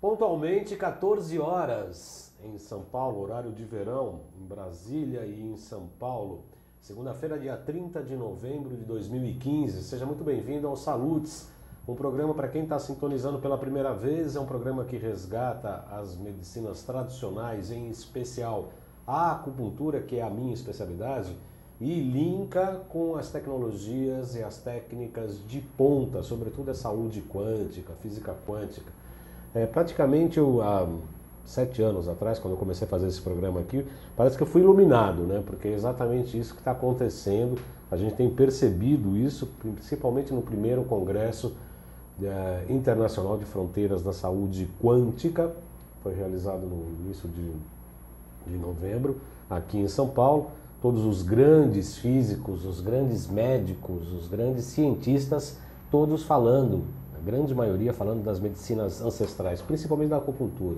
Pontualmente 14 horas em São Paulo, horário de verão, em Brasília e em São Paulo. Segunda-feira, dia 30 de novembro de 2015. Seja muito bem-vindo ao Salutes, um programa para quem está sintonizando pela primeira vez. É um programa que resgata as medicinas tradicionais, em especial a acupuntura, que é a minha especialidade, e linka com as tecnologias e as técnicas de ponta, sobretudo a saúde quântica, física quântica. Praticamente há 7 anos atrás, quando eu comecei a fazer esse programa aqui, parece que eu fui iluminado, né? Porque é exatamente isso que está acontecendo. A gente tem percebido isso, principalmente no primeiro Congresso Internacional de Fronteiras da Saúde Quântica, foi realizado no início de novembro, aqui em São Paulo. Todos os grandes físicos, os grandes médicos, os grandes cientistas, todos falando, a grande maioria falando das medicinas ancestrais, principalmente da acupuntura,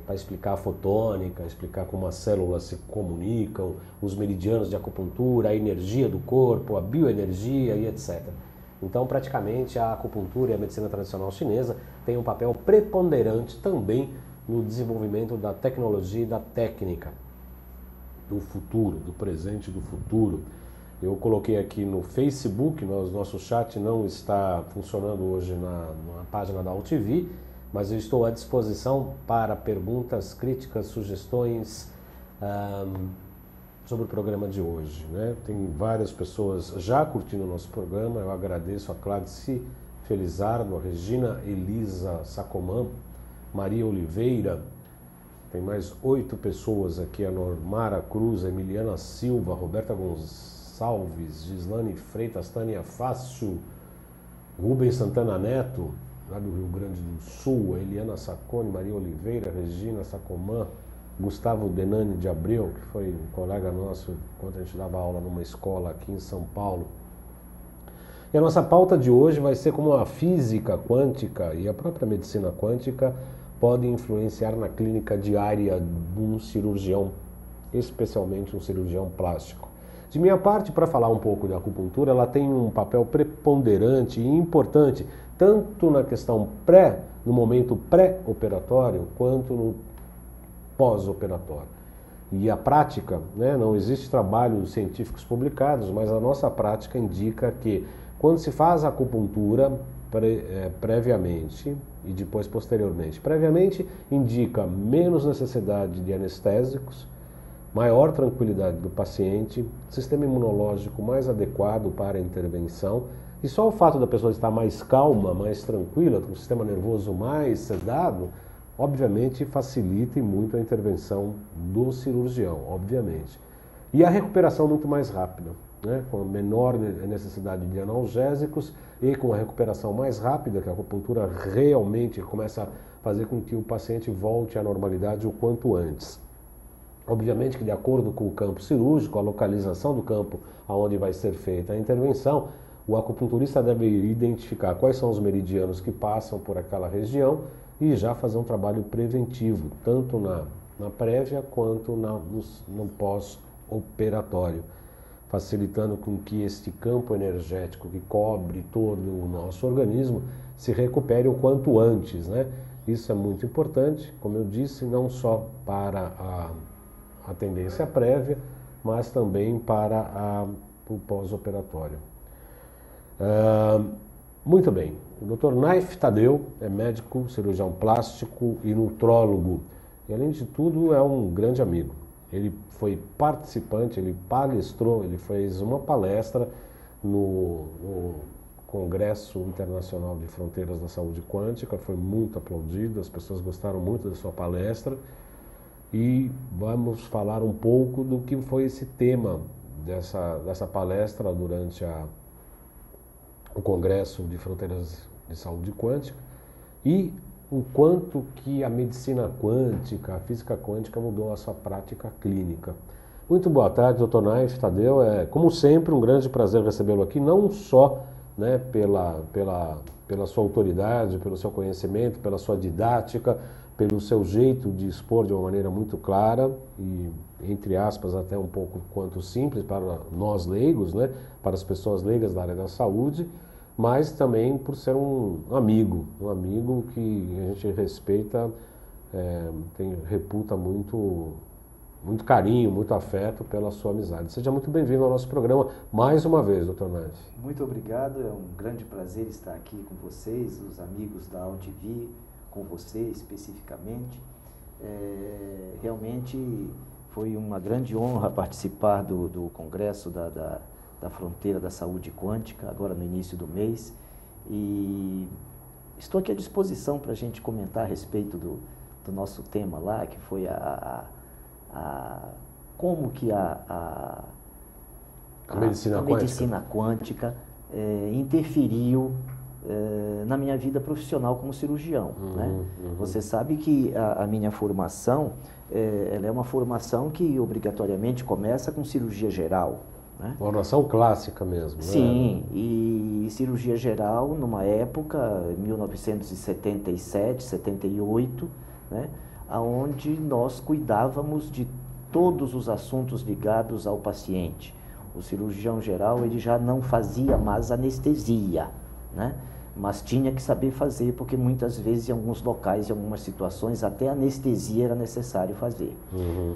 para explicar a fotônica, explicar como as células se comunicam, os meridianos de acupuntura, a energia do corpo, a bioenergia e etc. Então, praticamente, a acupuntura e a medicina tradicional chinesa têm um papel preponderante também no desenvolvimento da tecnologia e da técnica do futuro, do presente e do futuro. Eu coloquei aqui no Facebook, nosso chat não está funcionando hoje na página da UTV, mas eu estou à disposição para perguntas, críticas, sugestões sobre o programa de hoje, né? Tem várias pessoas já curtindo o nosso programa. Eu agradeço a Clarice Felizardo, a Regina Elisa Sacomã, Maria Oliveira. Tem mais 8 pessoas aqui: a Normara Cruz, a Emiliana Silva, Roberta Gonçalves, Gislane Freitas, Tânia Fácil, Rubens Santana Neto, lá do Rio Grande do Sul, a Eliana Sacone, Maria Oliveira, Regina Sacomã, Gustavo Denani de Abreu, que foi um colega nosso quando a gente dava aula numa escola aqui em São Paulo. E a nossa pauta de hoje vai ser como a física quântica e a própria medicina quântica podem influenciar na clínica diária de um cirurgião, especialmente um cirurgião plástico. De minha parte, para falar um pouco de acupuntura, ela tem um papel preponderante e importante, tanto na questão no momento pré-operatório, quanto no pós-operatório. E a prática, né, não existe trabalhos científicos publicados, mas a nossa prática indica que quando se faz a acupuntura previamente e depois posteriormente, previamente indica menos necessidade de anestésicos, maior tranquilidade do paciente, sistema imunológico mais adequado para a intervenção, e só o fato da pessoa estar mais calma, mais tranquila, com o sistema nervoso mais sedado, obviamente facilita muito a intervenção do cirurgião, obviamente. E a recuperação muito mais rápida, né? Com a menor necessidade de analgésicos e com a recuperação mais rápida, que a acupuntura realmente começa a fazer com que o paciente volte à normalidade o quanto antes. Obviamente que, de acordo com o campo cirúrgico, a localização do campo onde vai ser feita a intervenção, o acupunturista deve identificar quais são os meridianos que passam por aquela região e já fazer um trabalho preventivo, tanto na prévia quanto no pós-operatório, facilitando com que este campo energético que cobre todo o nosso organismo se recupere o quanto antes, né? Isso é muito importante, como eu disse, não só para a tendência prévia, mas também para o pós-operatório. Muito bem, o Dr. Naif Tadeu é médico, cirurgião plástico e nutrólogo. E, além de tudo, é um grande amigo. Ele foi participante, ele palestrou, ele fez uma palestra no Congresso Internacional de Fronteiras da Saúde Quântica, foi muito aplaudido, as pessoas gostaram muito da sua palestra. E vamos falar um pouco do que foi esse tema dessa palestra durante o Congresso de Fronteiras de Saúde Quântica e o quanto que a medicina quântica, a física quântica mudou a sua prática clínica. Muito boa tarde, Dr. Naif Tadeu. É, como sempre, um grande prazer recebê-lo aqui, não só, né, pela sua autoridade, pelo seu conhecimento, pela sua didática, pelo seu jeito de expor de uma maneira muito clara e, entre aspas, até um pouco quanto simples para nós leigos, né, para as pessoas leigas da área da saúde, mas também por ser um amigo que a gente respeita, reputa muito carinho, muito afeto pela sua amizade. Seja muito bem-vindo ao nosso programa mais uma vez, Dr. Naif. Muito obrigado, é um grande prazer estar aqui com vocês, os amigos da AltV, com você especificamente. Realmente foi uma grande honra participar do Congresso da Fronteira da Saúde Quântica, agora no início do mês, e estou aqui à disposição para a gente comentar a respeito do nosso tema lá, que foi como que a medicina quântica interferiu na minha vida profissional como cirurgião. Né? Você sabe que a minha formação, ela é uma formação que obrigatoriamente começa com cirurgia geral. Né? Formação clássica mesmo. Sim, né? E cirurgia geral, numa época, 1977, 78, né? Onde nós cuidávamos de todos os assuntos ligados ao paciente. O cirurgião geral, ele já não fazia mais anestesia, né? Mas tinha que saber fazer, porque muitas vezes em alguns locais, em algumas situações, até anestesia era necessário fazer.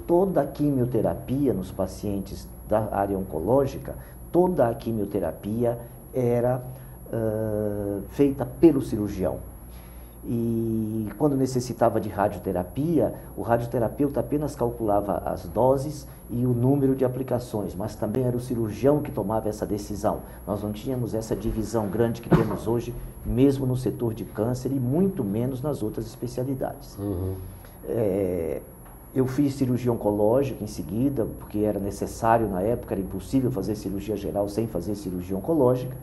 Toda a quimioterapia nos pacientes da área oncológica, toda a quimioterapia era feita pelo cirurgião. E quando necessitava de radioterapia, o radioterapeuta apenas calculava as doses e o número de aplicações, mas também era o cirurgião que tomava essa decisão. Nós não tínhamos essa divisão grande que temos hoje, mesmo no setor de câncer e muito menos nas outras especialidades. Eu fiz cirurgia oncológica em seguida, porque era necessário na época, era impossível fazer cirurgia geral sem fazer cirurgia oncológica,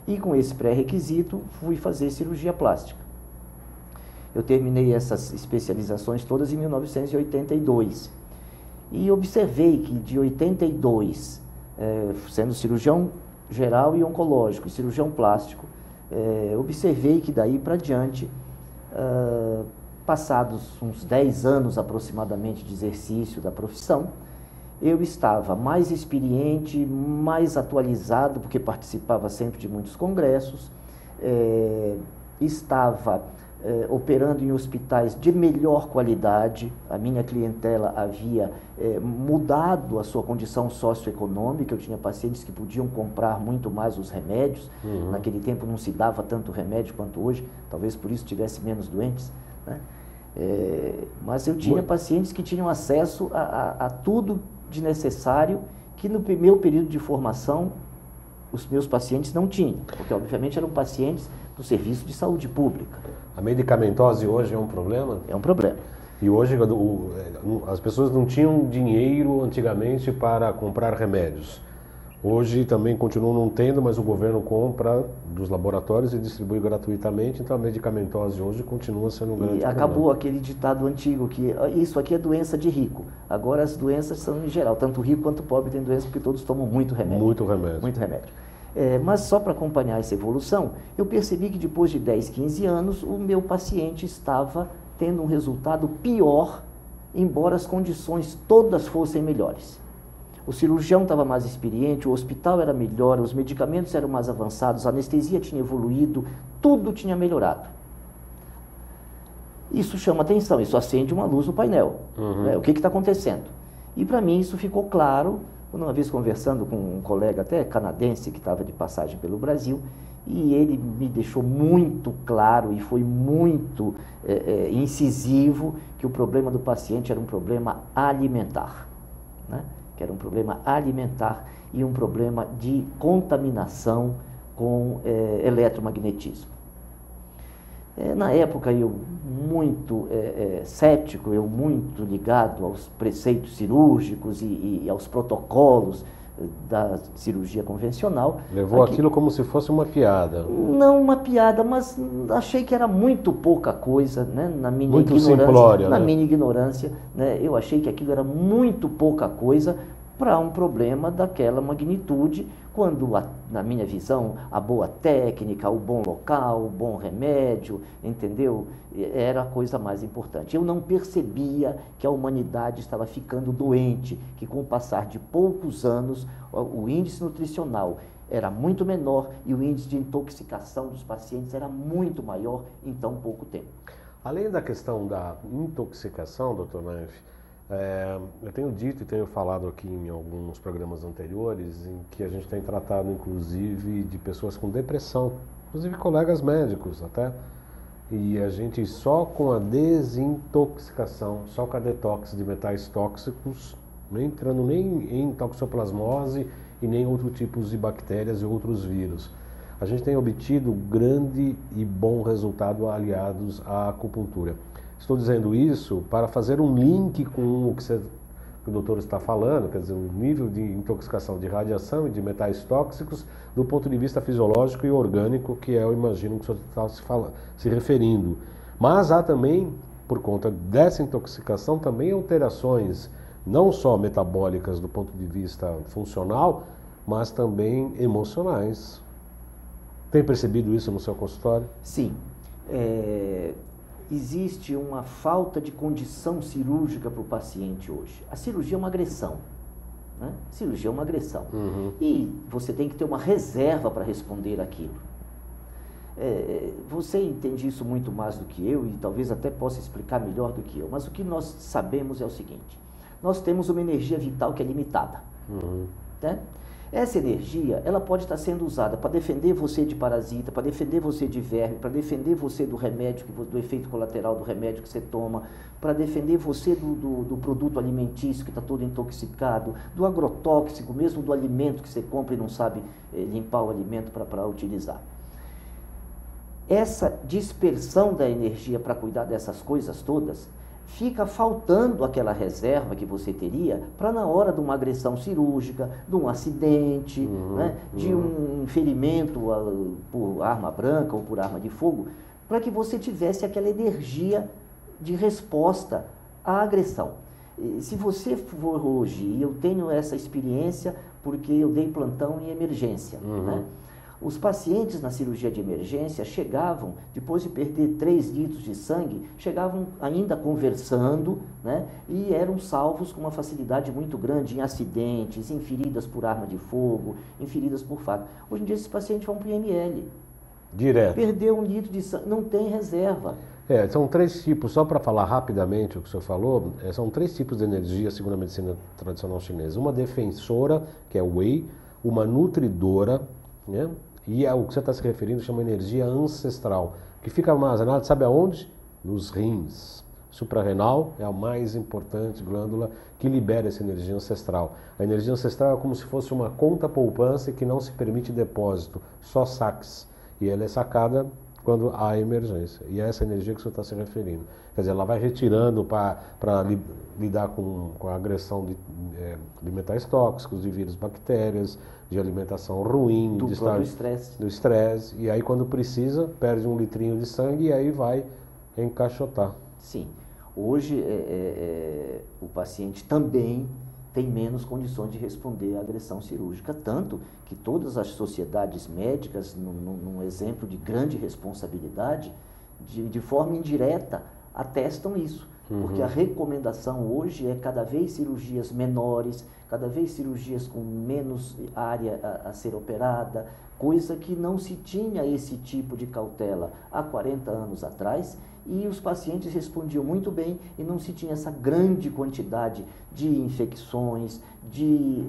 e com esse pré-requisito fui fazer cirurgia plástica. Eu terminei essas especializações todas em 1982 e observei que de 82, sendo cirurgião geral e oncológico, e cirurgião plástico, observei que daí para diante, passados uns 10 anos aproximadamente de exercício da profissão, eu estava mais experiente, mais atualizado, porque participava sempre de muitos congressos, estava operando em hospitais de melhor qualidade. A minha clientela havia mudado a sua condição socioeconômica. Eu tinha pacientes que podiam comprar muito mais os remédios. Naquele tempo não se dava tanto remédio quanto hoje, talvez por isso tivesse menos doentes, né? Mas eu tinha pacientes que tinham acesso a tudo de necessário que no meu período de formação os meus pacientes não tinham, porque obviamente eram pacientes do serviço de saúde pública. A medicamentose hoje é um problema? É um problema. E hoje as pessoas não tinham dinheiro antigamente para comprar remédios. Hoje também continuam não tendo, mas o governo compra dos laboratórios e distribui gratuitamente, então a medicamentose hoje continua sendo um grande problema. E acabou aquele ditado antigo que isso aqui é doença de rico. Agora as doenças são em geral, tanto rico quanto pobre tem doença porque todos tomam muito remédio. Muito remédio. Muito remédio. Mas só para acompanhar essa evolução, eu percebi que depois de 10, 15 anos, o meu paciente estava tendo um resultado pior, embora as condições todas fossem melhores. O cirurgião estava mais experiente, o hospital era melhor, os medicamentos eram mais avançados, a anestesia tinha evoluído, tudo tinha melhorado. Isso chama atenção, isso acende uma luz no painel. O que está acontecendo? E para mim isso ficou claro, uma vez conversando com um colega até canadense que estava de passagem pelo Brasil, e ele me deixou muito claro e foi muito incisivo que o problema do paciente era um problema alimentar, né? Que era um problema alimentar e um problema de contaminação com eletromagnetismo. Na época eu muito cético, eu muito ligado aos preceitos cirúrgicos e aos protocolos da cirurgia convencional. Levou aquilo como se fosse uma piada. Não uma piada, mas achei que era muito pouca coisa, né? Na minha muito ignorância, simplória, na né? minha ignorância, né? Eu achei que aquilo era muito pouca coisa para um problema daquela magnitude, quando, na minha visão, a boa técnica, o bom local, o bom remédio, entendeu? Era a coisa mais importante. Eu não percebia que a humanidade estava ficando doente, que com o passar de poucos anos, o índice nutricional era muito menor e o índice de intoxicação dos pacientes era muito maior em tão pouco tempo. Além da questão da intoxicação, doutor Naif, eu tenho dito e tenho falado aqui em alguns programas anteriores em que a gente tem tratado inclusive de pessoas com depressão, inclusive colegas médicos até, e a gente só com a desintoxicação, só com a detox de metais tóxicos, não entrando nem em toxoplasmose e nem outros tipos de bactérias e outros vírus, a gente tem obtido grande e bom resultado aliados à acupuntura. Estou dizendo isso para fazer um link com o que o doutor está falando, quer dizer, o nível de intoxicação de radiação e de metais tóxicos do ponto de vista fisiológico e orgânico, que eu imagino que o senhor está se referindo. Mas há também, por conta dessa intoxicação, também alterações, não só metabólicas do ponto de vista funcional, mas também emocionais. Tem percebido isso no seu consultório? Sim. Existe uma falta de condição cirúrgica para o paciente hoje. A cirurgia é uma agressão. Né? A cirurgia é uma agressão. E você tem que ter uma reserva para responder aquilo. Você entende isso muito mais do que eu e talvez até possa explicar melhor do que eu. Mas o que nós sabemos é o seguinte. Nós temos uma energia vital que é limitada. Né? Essa energia, ela pode estar sendo usada para defender você de parasita, para defender você de verme, para defender você do remédio, do efeito colateral do remédio que você toma, para defender você do produto alimentício que está todo intoxicado, do agrotóxico, mesmo do alimento que você compra e não sabe limpar o alimento para utilizar. Essa dispersão da energia para cuidar dessas coisas todas, fica faltando aquela reserva que você teria para na hora de uma agressão cirúrgica, de um acidente, né, de um ferimento por arma branca ou por arma de fogo, para que você tivesse aquela energia de resposta à agressão. Se você for hoje, e eu tenho essa experiência porque eu dei plantão em emergência, né? Os pacientes na cirurgia de emergência chegavam, depois de perder 3 litros de sangue, chegavam ainda conversando, né? E eram salvos com uma facilidade muito grande em acidentes, em feridas por arma de fogo, em feridas por faca. Hoje em dia esses pacientes vão para o IML. Direto. Perdeu 1 litro de sangue, não tem reserva. São 3 tipos, só para falar rapidamente o que o senhor falou, são 3 tipos de energia segundo a medicina tradicional chinesa. Uma defensora, que é o Wei, uma nutridora, né? E o que você está se referindo chama energia ancestral, que fica armazenada, sabe aonde? Nos rins. Suprarrenal é a mais importante glândula que libera essa energia ancestral. A energia ancestral é como se fosse uma conta poupança que não se permite depósito, só saques. E ela é sacada quando há emergência. E é essa energia que o senhor está se referindo. Quer dizer, ela vai retirando para lidar com a agressão de metais tóxicos, de vírus, bactérias, de alimentação ruim, do estresse. E aí, quando precisa, perde 1 litrinho de sangue e aí vai encaixotar. Sim. Hoje, o paciente também tem menos condições de responder à agressão cirúrgica, tanto que todas as sociedades médicas, num exemplo de grande responsabilidade, de forma indireta, atestam isso. Porque a recomendação hoje é cada vez cirurgias menores, cada vez cirurgias com menos área a ser operada, coisa que não se tinha esse tipo de cautela há 40 anos atrás, e os pacientes respondiam muito bem e não se tinha essa grande quantidade de infecções, de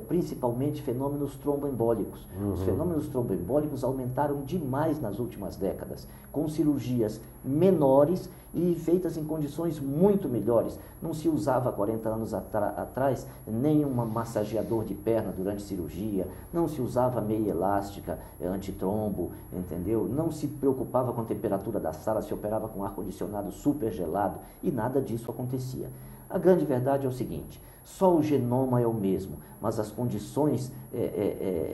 principalmente fenômenos tromboembólicos. Os fenômenos tromboembólicos aumentaram demais nas últimas décadas, com cirurgias menores e feitas em condições muito melhores. Não se usava há 40 anos atrás nenhum massageador de perna durante cirurgia, não se usava meia elástica antitrombo, entendeu? Não se preocupava com a temperatura da sala, se operava com ar-condicionado super gelado e nada disso acontecia. A grande verdade é o seguinte, só o genoma é o mesmo, mas as condições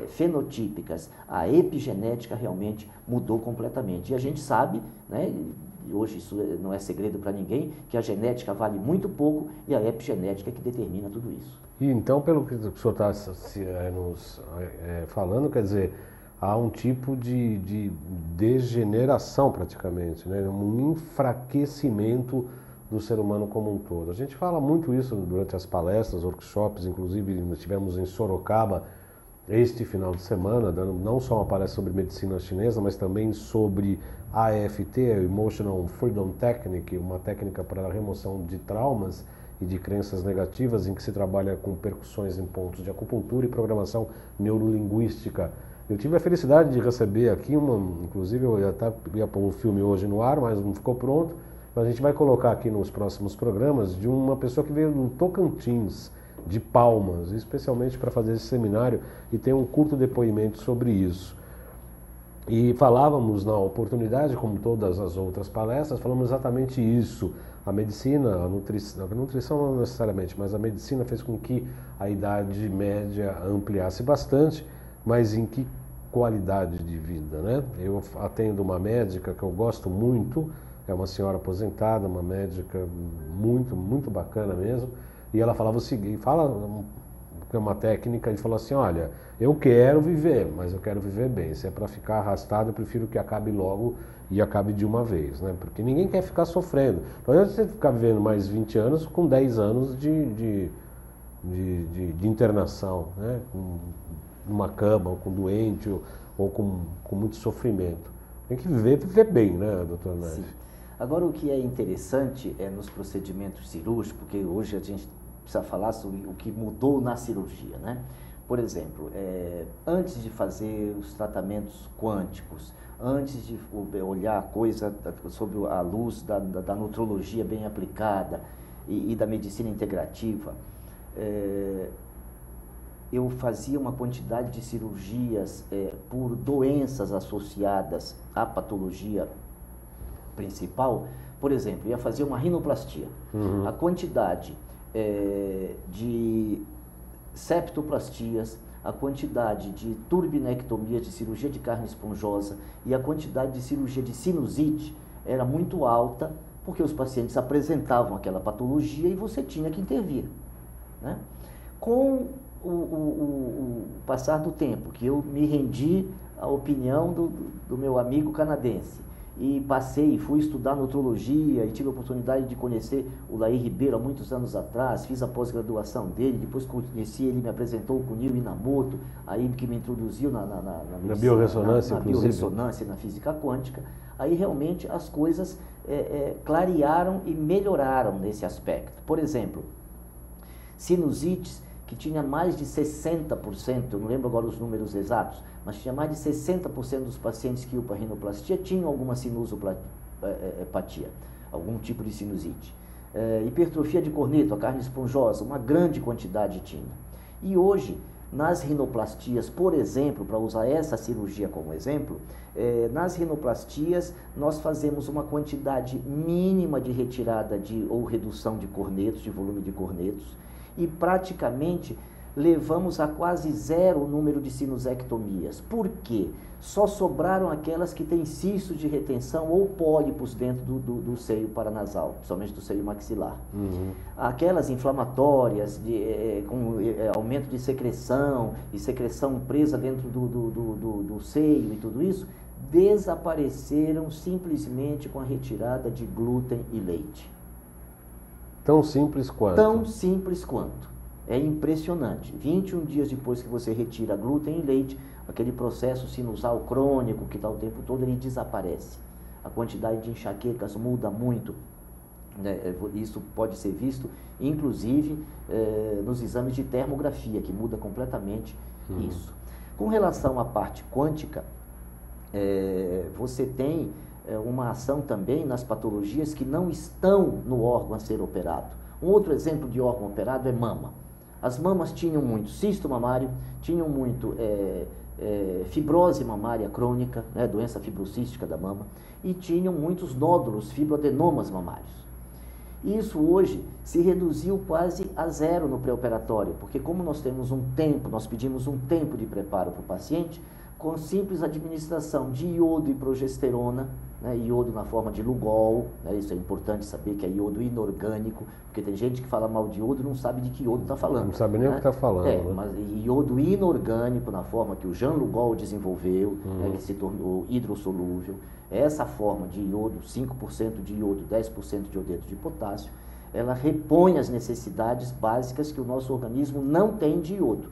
fenotípicas, a epigenética realmente mudou completamente. E a gente sabe, né, e hoje isso não é segredo para ninguém, que a genética vale muito pouco e a epigenética é que determina tudo isso. E então, pelo que o senhor está nos falando, quer dizer, há um tipo de degeneração praticamente, né? Um enfraquecimento do ser humano como um todo. A gente fala muito isso durante as palestras, workshops, inclusive nós tivemos em Sorocaba este final de semana, dando não só uma palestra sobre medicina chinesa, mas também sobre AFT, Emotional Freedom Technique, uma técnica para a remoção de traumas e de crenças negativas, em que se trabalha com percussões em pontos de acupuntura e programação neurolinguística. Eu tive a felicidade de receber aqui inclusive eu ia pôr um filme hoje no ar, mas não ficou pronto, mas a gente vai colocar aqui nos próximos programas, de uma pessoa que veio do Tocantins, de Palmas, especialmente para fazer esse seminário, e tem um curto depoimento sobre isso. E falávamos na oportunidade, como todas as outras palestras, falamos exatamente isso. A medicina, a nutrição não necessariamente, mas a medicina fez com que a idade média ampliasse bastante, mas em que qualidade de vida, né? Eu atendo uma médica que eu gosto muito, é uma senhora aposentada, uma médica muito, muito bacana mesmo, e ela falava o seguinte, uma técnica, e falou assim, olha, eu quero viver, mas eu quero viver bem. Se é para ficar arrastado, eu prefiro que acabe logo e acabe de uma vez, né? Porque ninguém quer ficar sofrendo. Não adianta você ficar vivendo mais 20 anos com 10 anos de internação, né? Com uma cama, ou com doente, ou com muito sofrimento. Tem que viver bem, né, doutor Nath? Sim. Agora, o que é interessante é nos procedimentos cirúrgicos, porque hoje a gente precisa falar sobre o que mudou na cirurgia, né? Por exemplo, antes de fazer os tratamentos quânticos, antes de olhar a coisa sob a luz da nutrologia bem aplicada e da medicina integrativa, eu fazia uma quantidade de cirurgias por doenças associadas à patologia principal. Por exemplo, ia fazer uma rinoplastia. A quantidade de septoplastias, a quantidade de turbinectomias, de cirurgia de carne esponjosa e a quantidade de cirurgia de sinusite era muito alta, porque os pacientes apresentavam aquela patologia e você tinha que intervir, né? Com o passar do tempo, que eu me rendi à opinião do meu amigo canadense, e passei, fui estudar nutrologia e tive a oportunidade de conhecer o Laí Ribeiro há muitos anos atrás, fiz a pós-graduação dele, depois conheci, ele me apresentou o Kunio Inamoto, aí que me introduziu na biorressonância, na biorressonância e na física quântica. Aí realmente as coisas clarearam e melhoraram nesse aspecto. Por exemplo, sinusites que tinha mais de 60%, eu não lembro agora os números exatos, mas tinha mais de 60% dos pacientes que iam para rinoplastia tinham alguma sinusopatia, algum tipo de sinusite. Hipertrofia de corneto, a carne esponjosa, uma grande quantidade tinha. E hoje, nas rinoplastias, por exemplo, para usar essa cirurgia como exemplo, nas rinoplastias nós fazemos uma quantidade mínima de retirada ou redução de cornetos, de volume de cornetos, e praticamente levamos a quase zero o número de sinusectomias. Por quê? Só sobraram aquelas que têm cisto de retenção ou pólipos dentro do seio paranasal, principalmente do seio maxilar. Aquelas inflamatórias, com aumento de secreção e secreção presa dentro do seio e tudo isso, desapareceram simplesmente com a retirada de glúten e leite. Tão simples quanto? Tão simples quanto. É impressionante. 21 dias depois que você retira glúten e leite, aquele processo sinusal crônico que está o tempo todo, ele desaparece. A quantidade de enxaquecas muda muito, né? Isso pode ser visto, inclusive, nos exames de termografia, que muda completamente isso. Com relação à parte quântica, você tem uma ação também nas patologias que não estão no órgão a ser operado. Um outro exemplo de órgão operado é mama. As mamas tinham muito cisto mamário, tinham muito fibrose mamária crônica, né, doença fibrocística da mama, e tinham muitos nódulos, fibroadenomas mamários. Isso hoje se reduziu quase a zero no pré-operatório, porque como nós temos nós pedimos um tempo de preparo para o paciente, com simples administração de iodo e progesterona, né, iodo na forma de Lugol, né, isso é importante saber que é iodo inorgânico, porque tem gente que fala mal de iodo e não sabe de que iodo está falando. Não sabe nem o que está falando. Né? Mas iodo inorgânico na forma que o Jean Lugol desenvolveu, né, ele se tornou hidrossolúvel. Essa forma de iodo, 5% de iodo, 10% de iodeto de potássio, ela repõe as necessidades básicas que o nosso organismo não tem de iodo.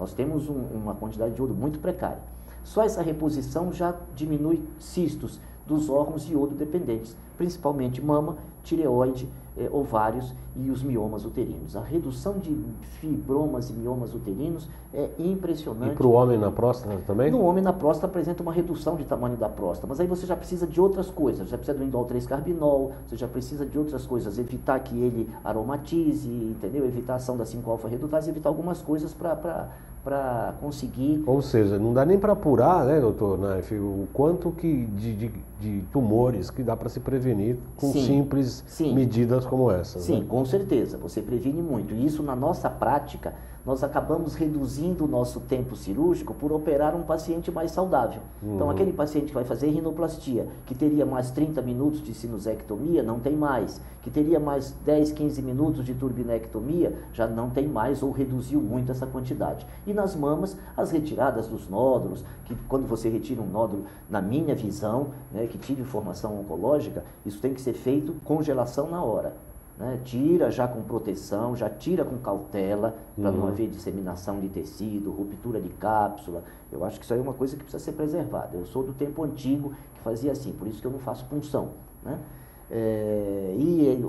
Nós temos uma quantidade de iodo muito precária. Só essa reposição já diminui cistos dos órgãos iodo dependentes, principalmente mama, tireoide, ovários e os miomas uterinos. A redução de fibromas e miomas uterinos é impressionante. E para o homem na próstata também? No homem na próstata apresenta uma redução de tamanho da próstata, mas aí você já precisa de outras coisas, já precisa do indol 3-carbinol, você já precisa de outras coisas, evitar que ele aromatize, entendeu? Evitar a ação da 5-alfa-redutase, evitar algumas coisas para conseguir... Ou seja, não dá nem para apurar, né, doutor Naif, o quanto que de tumores que dá para se prevenir com simples medidas como essas. Sim, né? com certeza, você previne muito. E isso na nossa prática, nós acabamos reduzindo o nosso tempo cirúrgico por operar um paciente mais saudável. Então, aquele paciente que vai fazer rinoplastia, que teria mais 30 minutos de sinusectomia, não tem mais. Que teria mais 10, 15 minutos de turbinectomia, já não tem mais ou reduziu muito essa quantidade. E nas mamas, as retiradas dos nódulos, que quando você retira um nódulo, na minha visão, né, que tive formação oncológica, isso tem que ser feito congelação na hora. Né? Tira já com proteção, já tira com cautela, para não haver disseminação de tecido, ruptura de cápsula. Eu acho que isso aí é uma coisa que precisa ser preservada. Eu sou do tempo antigo que fazia assim, por isso que eu não faço punção. Né?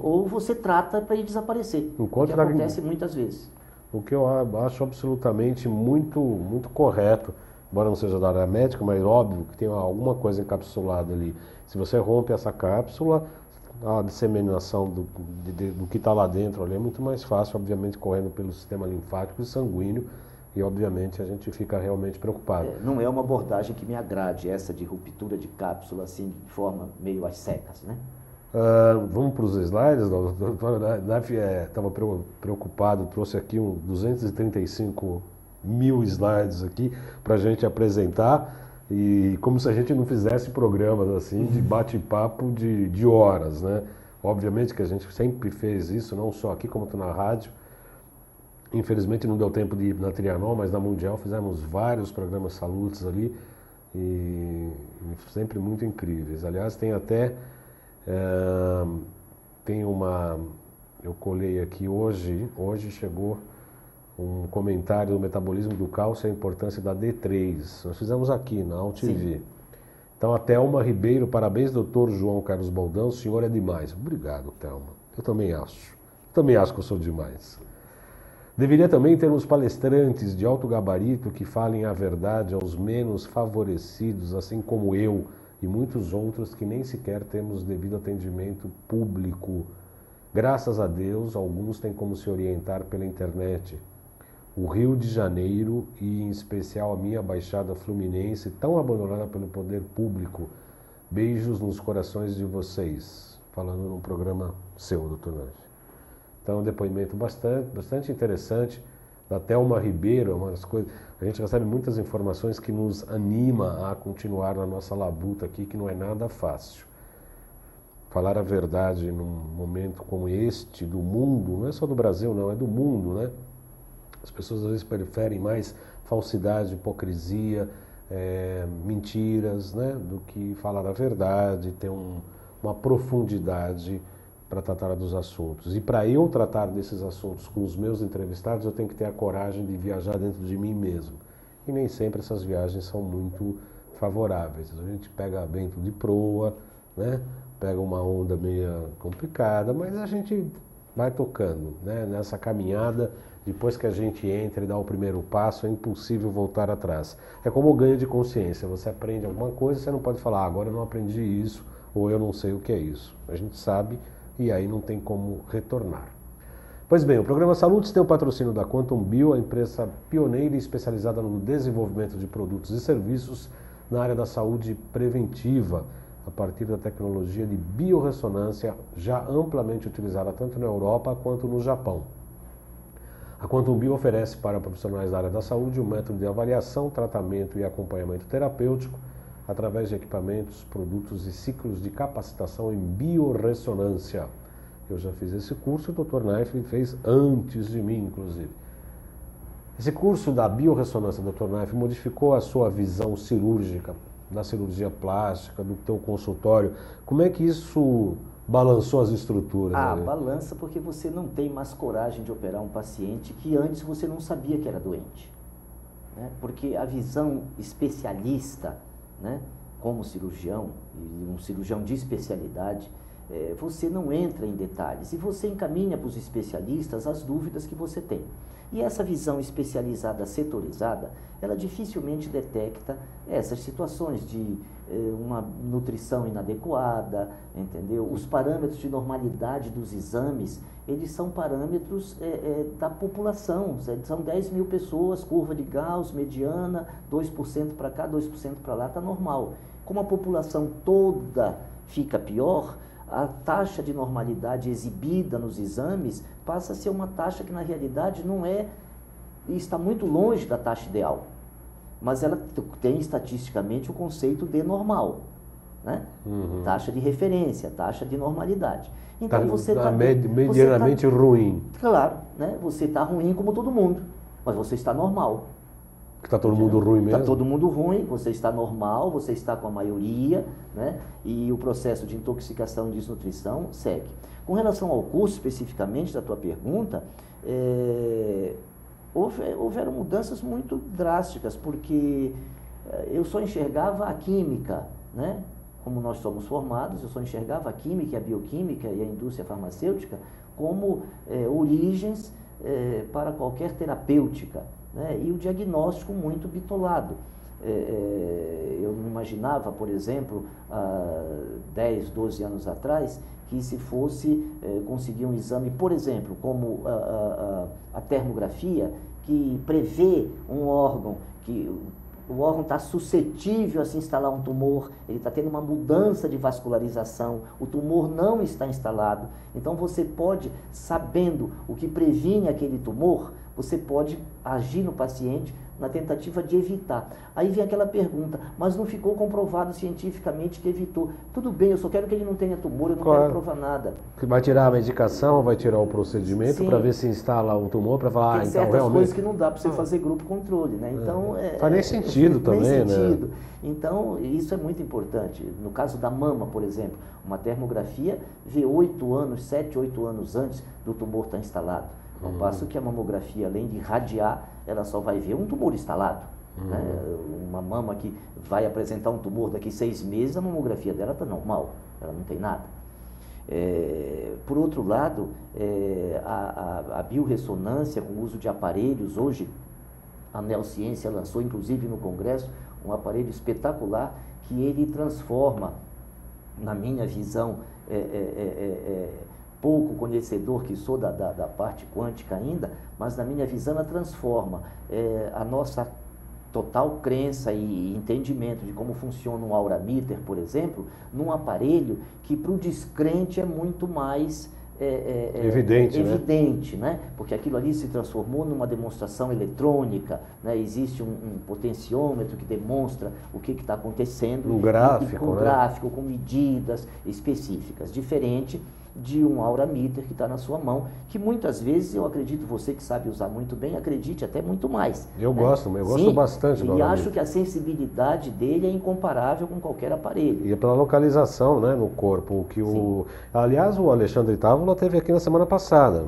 Ou você trata para ele desaparecer, o que acontece muitas vezes. O que eu acho absolutamente muito correto, embora não seja da área médica, mas óbvio que tem alguma coisa encapsulada ali. Se você rompe essa cápsula, a disseminação do que está lá dentro ali é muito mais fácil, obviamente correndo pelo sistema linfático e sanguíneo, e obviamente a gente fica realmente preocupado. Não é uma abordagem que me agrade, essa de ruptura de cápsula assim, de forma meio às secas, né? Vamos para os slides. O doutor Naif estava preocupado, trouxe aqui 235 mil slides aqui para a gente apresentar, e como se a gente não fizesse programas assim de bate-papo de horas, né? Obviamente que a gente sempre fez isso, não só aqui como na rádio. Infelizmente não deu tempo de ir na Trianon, mas na Mundial fizemos vários programas salutes ali, e sempre muito incríveis. Aliás, tem até eu colei aqui hoje chegou um comentário do metabolismo do cálcio e a importância da D3. Nós fizemos aqui na UTV. Sim. Então, a Thelma Ribeiro, parabéns, doutor João Carlos Baldão, o senhor é demais. Obrigado, Thelma. Eu também acho. Também acho que eu sou demais. Deveria também termos palestrantes de alto gabarito que falem a verdade aos menos favorecidos, assim como eu, e muitos outros que nem sequer temos devido atendimento público. Graças a Deus, alguns têm como se orientar pela internet. O Rio de Janeiro, e em especial a minha Baixada Fluminense, tão abandonada pelo poder público. Beijos nos corações de vocês. Falando num programa seu, doutor Naif. Então, um depoimento bastante interessante da Thelma Ribeiro. Umas coisas, a gente recebe muitas informações que nos anima a continuar na nossa labuta aqui, que não é nada fácil. Falar a verdade num momento como este do mundo, não é só do Brasil não, é do mundo, né? As pessoas às vezes preferem mais falsidade, hipocrisia, mentiras, né? Do que falar a verdade, ter uma profundidade para tratar dos assuntos. E para eu tratar desses assuntos com os meus entrevistados, eu tenho que ter a coragem de viajar dentro de mim mesmo. E nem sempre essas viagens são muito favoráveis. A gente pega vento de proa, né? Pega uma onda meio complicada, mas a gente vai tocando, né? Nessa caminhada, depois que a gente entra e dá o primeiro passo, é impossível voltar atrás. É como o ganho de consciência. Você aprende alguma coisa, você não pode falar, agora eu não aprendi isso, ou eu não sei o que é isso. A gente sabe, e aí não tem como retornar. Pois bem, o programa Salutes tem o patrocínio da Quantum Bio, a empresa pioneira e especializada no desenvolvimento de produtos e serviços na área da saúde preventiva, a partir da tecnologia de biorressonância já amplamente utilizada tanto na Europa quanto no Japão. A Quantum Bio oferece para profissionais da área da saúde um método de avaliação, tratamento e acompanhamento terapêutico através de equipamentos, produtos e ciclos de capacitação em biorressonância. Eu já fiz esse curso, o Dr. Naif fez antes de mim, inclusive. Esse curso da biorressonância, Dr. Naif, modificou a sua visão cirúrgica, da cirurgia plástica, do teu consultório. Como é que isso balançou as estruturas? Balança porque você não tem mais coragem de operar um paciente que antes você não sabia que era doente. né? Porque a visão especialista, né, como cirurgião, e um cirurgião de especialidade, você não entra em detalhes e você encaminha para os especialistas as dúvidas que você tem. E essa visão especializada, setorizada, ela dificilmente detecta essas situações de uma nutrição inadequada, entendeu? Os parâmetros de normalidade dos exames, eles são parâmetros da população, são 10 mil pessoas, curva de Gauss, mediana, 2% para cá, 2% para lá, está normal. Como a população toda fica pior, a taxa de normalidade exibida nos exames passa a ser uma taxa que na realidade não é, e está muito longe da taxa ideal, mas ela tem estatisticamente o conceito de normal, né? Taxa de referência, taxa de normalidade. Então você está medianamente ruim. Claro, né? Você está ruim como todo mundo, mas você está normal. Está todo mundo ruim mesmo? Está todo mundo ruim, você está normal, você está com a maioria, né? E o processo de intoxicação e desnutrição segue. Com relação ao curso, especificamente, da tua pergunta, houveram mudanças muito drásticas, porque eu só enxergava a química, né? Como nós somos formados, eu só enxergava a química, a bioquímica e a indústria farmacêutica como origens para qualquer terapêutica, né? E o diagnóstico muito bitolado. Eu não imaginava, por exemplo, há 10, 12 anos atrás, que se fosse conseguir um exame, por exemplo, como a termografia, que prevê um órgão, que o órgão está suscetível a se instalar um tumor, ele está tendo uma mudança de vascularização, o tumor não está instalado. Então você pode, sabendo o que previne aquele tumor, você pode agir no paciente na tentativa de evitar. Aí vem aquela pergunta, mas não ficou comprovado cientificamente que evitou. Tudo bem, eu só quero que ele não tenha tumor, eu não quero provar nada. Vai tirar a medicação, vai tirar o procedimento para ver se instala o tumor, para falar, tem então certas realmente... coisas que não dá para você fazer grupo controle, né? Então, faz nem sentido também, sentido. Né? Então, isso é muito importante. No caso da mama, por exemplo, uma termografia vê 8 anos, 7, 8 anos antes do tumor estar instalado. Ao passo que a mamografia, além de irradiar, ela só vai ver um tumor instalado. Né? Uma mama que vai apresentar um tumor daqui 6 meses, a mamografia dela está normal, ela não tem nada. Por outro lado, a biorressonância com o uso de aparelhos, hoje a Neociência lançou, inclusive no Congresso, um aparelho espetacular que ele transforma, na minha visão, pouco conhecedor que sou da parte quântica ainda, mas na minha visão ela transforma a nossa total crença e entendimento de como funciona um aurameter, por exemplo, num aparelho que para o descrente é muito mais evidente, né? Porque aquilo ali se transformou numa demonstração eletrônica, né? Existe um potenciômetro que demonstra o que está acontecendo, um gráfico, com gráfico, com medidas específicas, diferente de um aurameter que está na sua mão, que muitas vezes, eu acredito, você que sabe usar muito bem, acredite até muito mais. Eu né? gosto bastante do aurameter. E acho que a sensibilidade dele é incomparável com qualquer aparelho. E é pela localização, né, no corpo. Aliás, o Alexandre Távola esteve aqui na semana passada,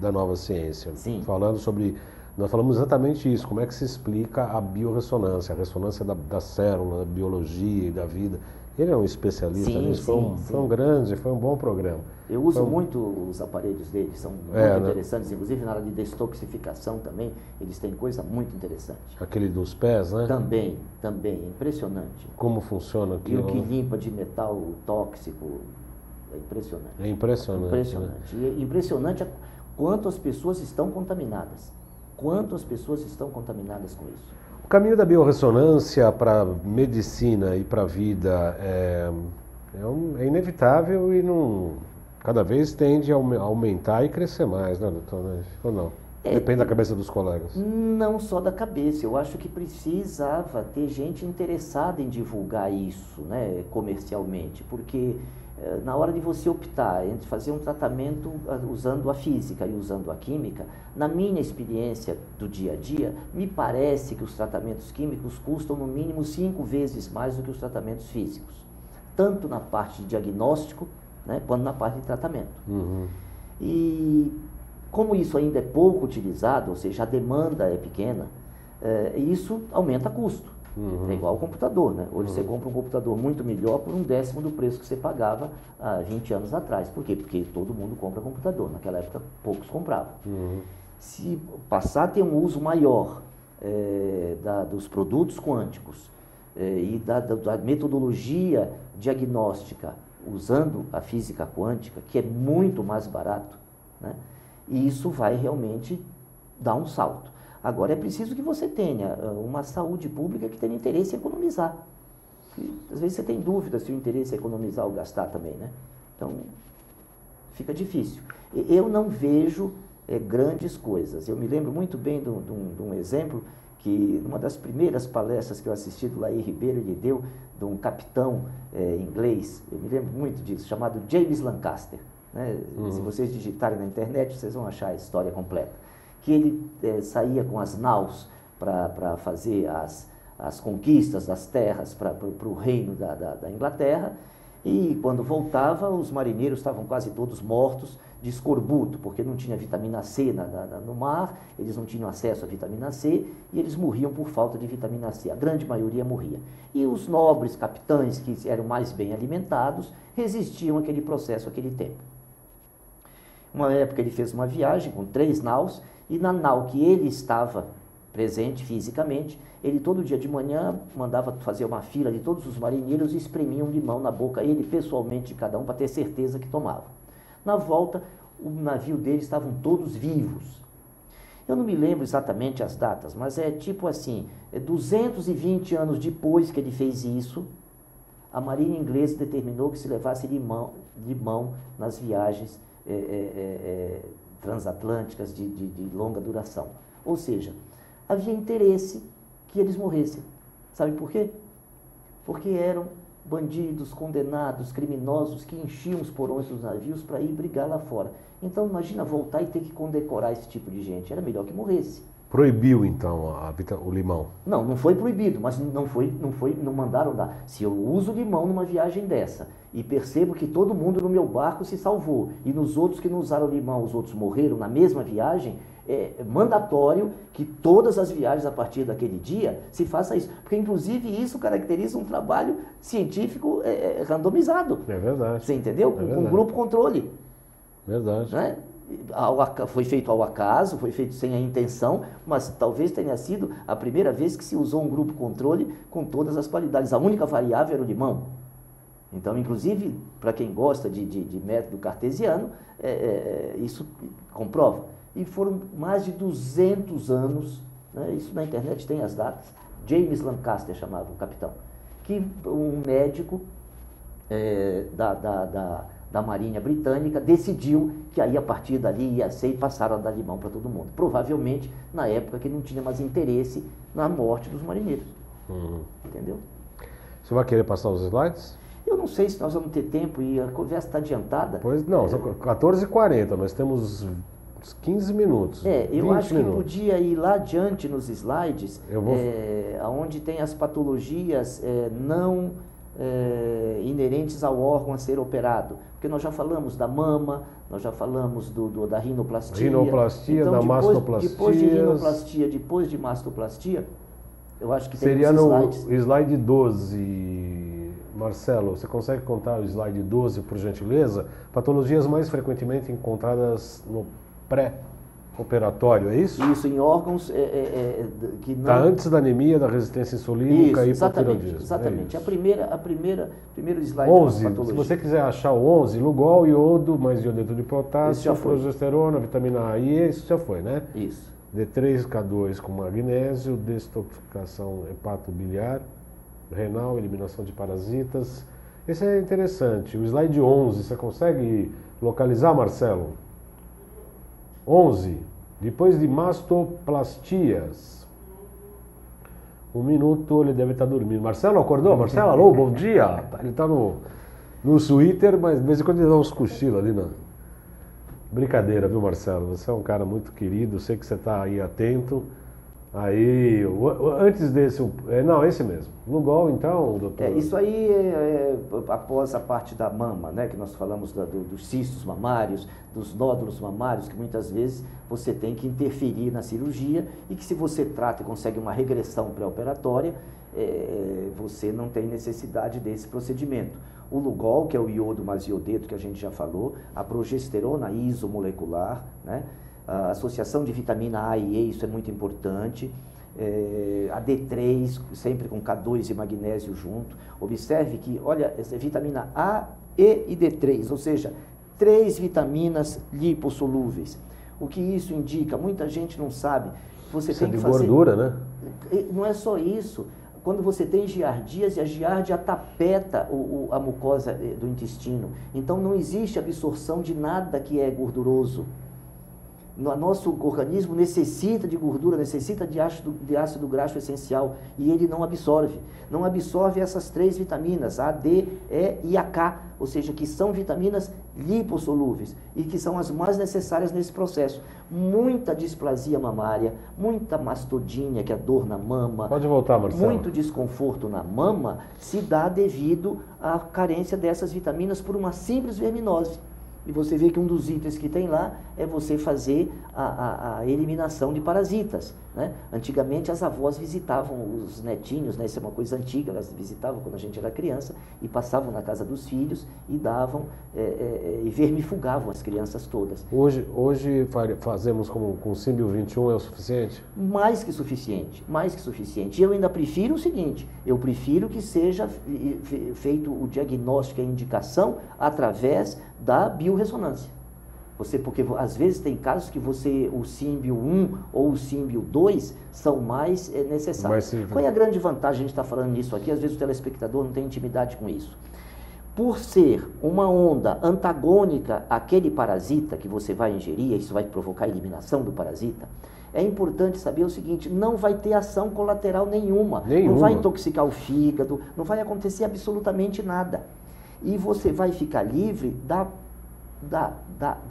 da Nova Ciência, falando sobre... Nós falamos exatamente isso, como é que se explica a biorressonância, a ressonância da célula, da biologia e da vida. Ele é um especialista nisso, foi um bom programa. Eu uso muito os aparelhos dele, são muito interessantes, inclusive na área de detoxificação também, eles têm coisa muito interessante. Aquele dos pés, né? Também, impressionante. Como funciona aquilo? E o que limpa de metal tóxico, é impressionante. É impressionante. Impressionante. Né? E é impressionante quanto as pessoas estão contaminadas. Quanto as pessoas estão contaminadas com isso. O caminho da biorressonância para a medicina e para a vida é inevitável e cada vez tende a aumentar e crescer mais, né, doutor? Ou não? Depende da cabeça dos colegas. Não só da cabeça, eu acho que precisava ter gente interessada em divulgar isso, né, comercialmente, porque na hora de você optar entre fazer um tratamento usando a física e usando a química, na minha experiência do dia a dia, me parece que os tratamentos químicos custam no mínimo 5 vezes mais do que os tratamentos físicos, tanto na parte de diagnóstico, né, quanto na parte de tratamento. E como isso ainda é pouco utilizado, ou seja, a demanda é pequena, E isso aumenta custo. É igual ao computador, né? Hoje você compra um computador muito melhor por 1/10 do preço que você pagava há 20 anos atrás. Por quê? Porque todo mundo compra computador. Naquela época, poucos compravam. Se passar a ter um uso maior dos produtos quânticos e da metodologia diagnóstica usando a física quântica, que é muito mais barato, né? E isso vai realmente dar um salto. Agora, é preciso que você tenha uma saúde pública que tenha interesse em economizar. E, às vezes você tem dúvida se o interesse é economizar ou gastar também, né? Então, fica difícil. Eu não vejo grandes coisas. Eu me lembro muito bem de um exemplo que, numa das primeiras palestras que eu assisti do Laí Ribeiro, ele deu de um capitão inglês, eu me lembro muito disso, chamado James Lancaster, né? Se vocês digitarem na internet, vocês vão achar a história completa. Que ele saía com as naus para fazer as conquistas das terras para o reino da Inglaterra, e quando voltava, os marinheiros estavam quase todos mortos de escorbuto, porque não tinha vitamina C no mar, eles não tinham acesso à vitamina C, e eles morriam por falta de vitamina C, a grande maioria morria. E os nobres capitães, que eram mais bem alimentados, resistiam àquele processo, àquele tempo. Uma época ele fez uma viagem com 3 naus, e na nau que ele estava presente fisicamente, ele todo dia de manhã mandava fazer uma fila de todos os marinheiros e espremia um limão na boca, ele pessoalmente de cada um, para ter certeza que tomava. Na volta, o navio deles estavam todos vivos. Eu não me lembro exatamente as datas, mas é tipo assim, 220 anos depois que ele fez isso, a marinha inglesa determinou que se levasse limão nas viagens transatlânticas de longa duração. Ou seja, havia interesse que eles morressem. Sabe por quê? Porque eram bandidos, condenados, criminosos que enchiam os porões dos navios para ir brigar lá fora. Então, imagina voltar e ter que condecorar esse tipo de gente. Era melhor que morresse. Proibiu, então, o limão? Não foi proibido, mas não mandaram dar. Se eu uso limão numa viagem dessa e percebo que todo mundo no meu barco se salvou e nos outros que não usaram limão, os outros morreram na mesma viagem, é mandatório que todas as viagens a partir daquele dia se faça isso. Porque, inclusive, isso caracteriza um trabalho científico randomizado. É verdade. Você entendeu? Com grupo controle. Verdade. Né? Foi feito ao acaso, foi feito sem a intenção, mas talvez tenha sido a primeira vez que se usou um grupo controle com todas as qualidades. A única variável era o limão. Então, inclusive, para quem gosta de método cartesiano, isso comprova. E foram mais de 200 anos, né? Isso na internet tem as datas, James Lancaster chamava o capitão, que um médico da Marinha Britânica decidiu que aí a partir dali ia ser e passaram a dar limão para todo mundo. Provavelmente na época que não tinha mais interesse na morte dos marinheiros. Entendeu? Você vai querer passar os slides? Eu não sei se nós vamos ter tempo e a conversa está adiantada. Pois não, são 14h40, nós temos uns 15 minutos. Eu acho que podia ir lá adiante nos slides, onde tem as patologias não inerentes ao órgão a ser operado. Porque nós já falamos da mama, nós já falamos da rinoplastia. Então, da mastoplastia. Depois de rinoplastia, depois de mastoplastia, eu acho que tem seria no slide 12. Marcelo, você consegue contar o slide 12, por gentileza? Patologias mais frequentemente encontradas no pré-operatório, é isso? Isso, em órgãos que não... Está antes da anemia, da resistência insulínica e hipotireoidismo. Exatamente. Primeiro slide 11, se você quiser achar o 11, Lugol, iodo, mais iodeto de potássio, progesterona, vitamina A e E, isso já foi, né? Isso. D3, K2 com magnésio, detoxificação hepatobiliar, renal, eliminação de parasitas. Esse é interessante. O slide 11, você consegue localizar, Marcelo? 11. Depois de mastoplastias. 1 minuto, ele deve estar dormindo. Marcelo, acordou? Marcelo, alô, bom dia. Ele está no Twitter, mas de vez em quando ele dá uns cochilos ali. Brincadeira, viu, Marcelo? Você é um cara muito querido, sei que você está aí atento Aí, antes desse, não, esse mesmo. Lugol, então, doutor? Isso aí após a parte da mama, né, que nós falamos dos cistos mamários, dos nódulos mamários, que muitas vezes você tem que interferir na cirurgia e que se você trata e consegue uma regressão pré-operatória, você não tem necessidade desse procedimento. O Lugol, que é o iodo mais iodeto que a gente já falou, a progesterona isomolecular, né? A associação de vitamina A e E, isso é muito importante. A D3, sempre com K2 e magnésio junto. Observe que, olha, essa vitamina A, E e D3, ou seja, 3 vitaminas lipossolúveis. O que isso indica? Muita gente não sabe. Você Isso tem é de que fazer... gordura, né? Não é só isso. Quando você tem giardias, e a giardia tapeta a mucosa do intestino. Então não existe absorção de nada que é gorduroso. Nosso organismo necessita de gordura, necessita de ácido graxo essencial e ele não absorve. Não absorve essas 3 vitaminas, A, D, E e a K, ou seja, que são vitaminas lipossolúveis e que são as mais necessárias nesse processo. Muita displasia mamária, muita mastodínia, que é a dor na mama. Pode voltar, Marcelo. Muito desconforto na mama se dá devido à carência dessas vitaminas por uma simples verminose. E você vê que um dos itens que tem lá é você fazer a eliminação de parasitas, né? Antigamente as avós visitavam os netinhos, né? Isso é uma coisa antiga, elas visitavam quando a gente era criança e passavam na casa dos filhos e davam e vermifugavam as crianças todas. Hoje fazemos com o Símbio 21 é o suficiente? Mais que suficiente, mais que suficiente. E eu ainda prefiro o seguinte, eu prefiro que seja feito o diagnóstico e a indicação através da biorressonância. Porque às vezes tem casos que o Símbio 1 ou o Símbio 2 são mais necessários. Qual é a grande vantagem de a gente estar falando nisso aqui? Às vezes o telespectador não tem intimidade com isso. Por ser uma onda antagônica àquele parasita que você vai ingerir, isso vai provocar a eliminação do parasita, é importante saber o seguinte, não vai ter ação colateral nenhuma. Não vai intoxicar o fígado, não vai acontecer absolutamente nada. E você vai ficar livre da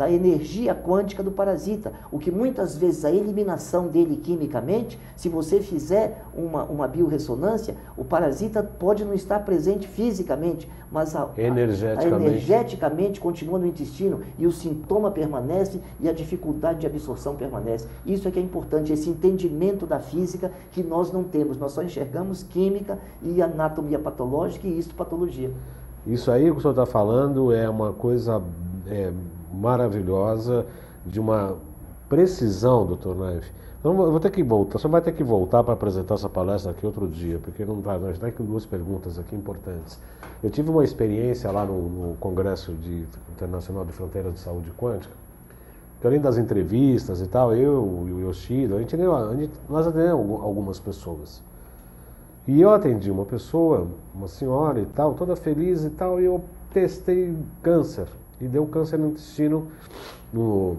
energia quântica do parasita, o que muitas vezes a eliminação dele quimicamente, se você fizer uma biorressonância, o parasita pode não estar presente fisicamente, mas energeticamente continua no intestino e o sintoma permanece e a dificuldade de absorção permanece. Isso é que é importante, esse entendimento da física que nós não temos, nós só enxergamos química e anatomia patológica e histopatologia. Isso aí que o senhor está falando é uma coisa maravilhosa, de uma precisão, doutor Naif. Então, eu vou ter que voltar, o senhor vai ter que voltar para apresentar essa palestra aqui outro dia, porque não vai, nós temos 2 perguntas aqui importantes. Eu tive uma experiência lá no Congresso Internacional de Fronteiras de Saúde Quântica, que além das entrevistas e tal, eu e o Yoshida, nós atendemos algumas pessoas. E eu atendi uma pessoa, uma senhora e tal, toda feliz e tal, e eu testei câncer. E deu câncer no intestino no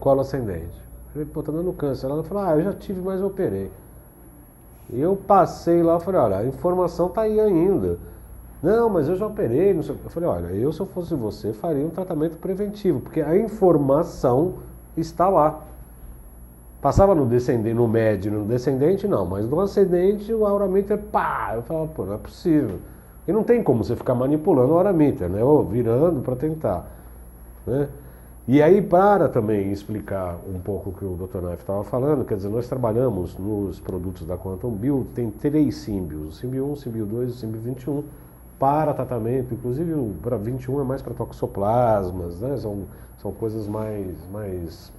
colo ascendente. Eu falei, pô, tá dando câncer. Ela falou, eu já tive, mas eu operei. E eu passei lá e falei, olha, a informação tá aí ainda. Não, mas eu já operei, não sei. Eu falei, olha, se eu fosse você, faria um tratamento preventivo, porque a informação está lá. Passava no descendente, no médio, no descendente não, mas no ascendente o auramíter, pá! Eu falava, pô, não é possível. E não tem como você ficar manipulando o auramíter, né? Ou virando para tentar, né? E aí, para também explicar um pouco o que o Dr. Naif estava falando, quer dizer, nós trabalhamos nos produtos da Quantum Bio, tem 3 símbios, o símbio 1, o símbio 2 e o símbio 21, para tratamento, inclusive para 21 é mais para toxoplasmas, né? São coisas mais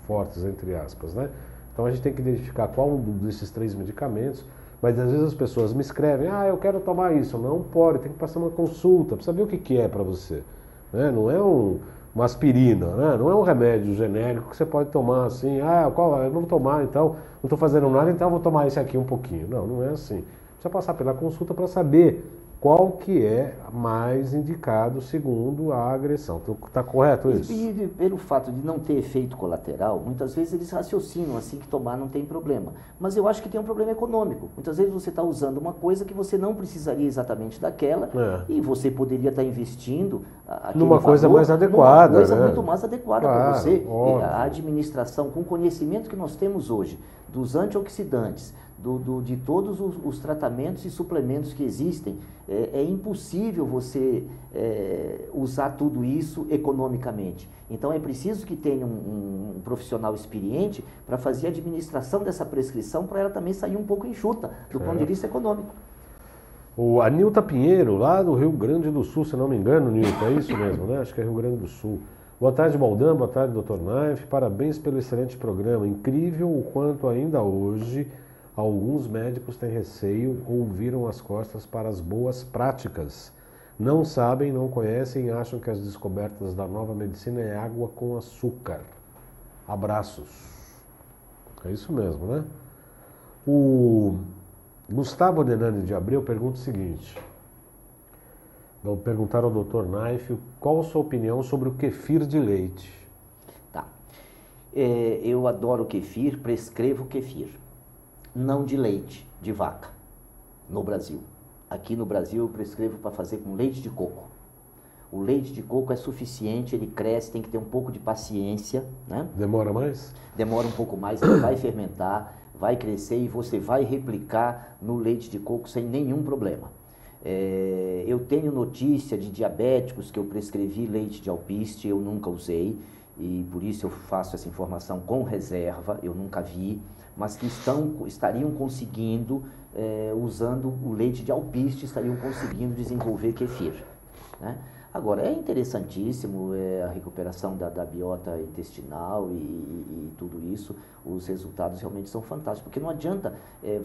fortes, entre aspas, né? Então a gente tem que identificar qual desses 3 medicamentos, mas às vezes as pessoas me escrevem, eu quero tomar isso. Não pode, tem que passar uma consulta para saber o que é para você, né? Não é uma aspirina, né? Não é um remédio genérico que você pode tomar assim, qual eu não vou tomar, então não estou fazendo nada, então eu vou tomar esse aqui um pouquinho. Não é assim. Precisa passar pela consulta para saber qual que é mais indicado segundo a agressão. Está correto isso? E pelo fato de não ter efeito colateral, muitas vezes eles raciocinam assim que tomar não tem problema. Mas eu acho que tem um problema econômico. Muitas vezes você está usando uma coisa que você não precisaria exatamente daquela e você poderia estar investindo numa coisa mais adequada. Numa coisa né? muito mais adequada Claro, para você. óbvio. A administração, com o conhecimento que nós temos hoje, dos antioxidantes, de todos os tratamentos e suplementos que existem, é impossível você usar tudo isso economicamente. Então é preciso que tenha um profissional experiente para fazer a administração dessa prescrição, para ela também sair um pouco enxuta do ponto de vista econômico. A Nilta Pinheiro, lá do Rio Grande do Sul, se não me engano, Nilta, é isso mesmo, né? Acho que é Rio Grande do Sul. Boa tarde, Baldan, boa tarde, Dr. Naif, parabéns pelo excelente programa. Incrível o quanto ainda hoje alguns médicos têm receio ou viram as costas para as boas práticas. Não sabem, não conhecem e acham que as descobertas da nova medicina é água com açúcar. Abraços. É isso mesmo, né? O Gustavo Denani de Abreu pergunta o seguinte. Vou perguntar ao Dr. Naif qual a sua opinião sobre o kefir de leite. Tá. Eu adoro kefir, prescrevo kefir. Não de leite, de vaca, no Brasil. Aqui no Brasil eu prescrevo para fazer com leite de coco. O leite de coco é suficiente, ele cresce, tem que ter um pouco de paciência, né? Demora mais? Demora um pouco mais, ele vai fermentar, vai crescer e você vai replicar no leite de coco sem nenhum problema. Eu tenho notícia de diabéticos que eu prescrevi leite de alpiste, eu nunca usei, e por isso eu faço essa informação com reserva, eu nunca vi, mas que estariam conseguindo, usando o leite de alpiste, estariam conseguindo desenvolver kefir, né? Agora, é interessantíssimo a recuperação da biota intestinal e tudo isso, os resultados realmente são fantásticos, porque não adianta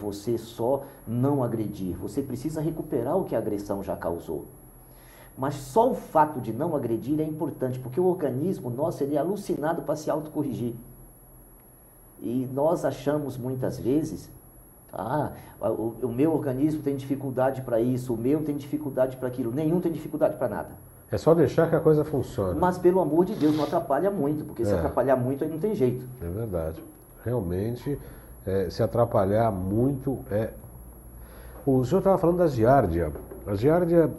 você só não agredir, você precisa recuperar o que a agressão já causou. Mas só o fato de não agredir é importante, porque o organismo nosso ele é alucinado para se autocorrigir. E nós achamos muitas vezes, o meu organismo tem dificuldade para isso, o meu tem dificuldade para aquilo, nenhum tem dificuldade para nada. É só deixar que a coisa funcione. Mas pelo amor de Deus, não atrapalha muito, porque se atrapalhar muito aí não tem jeito. É verdade. Realmente, se atrapalhar muito O senhor estava falando da giardia. A giardia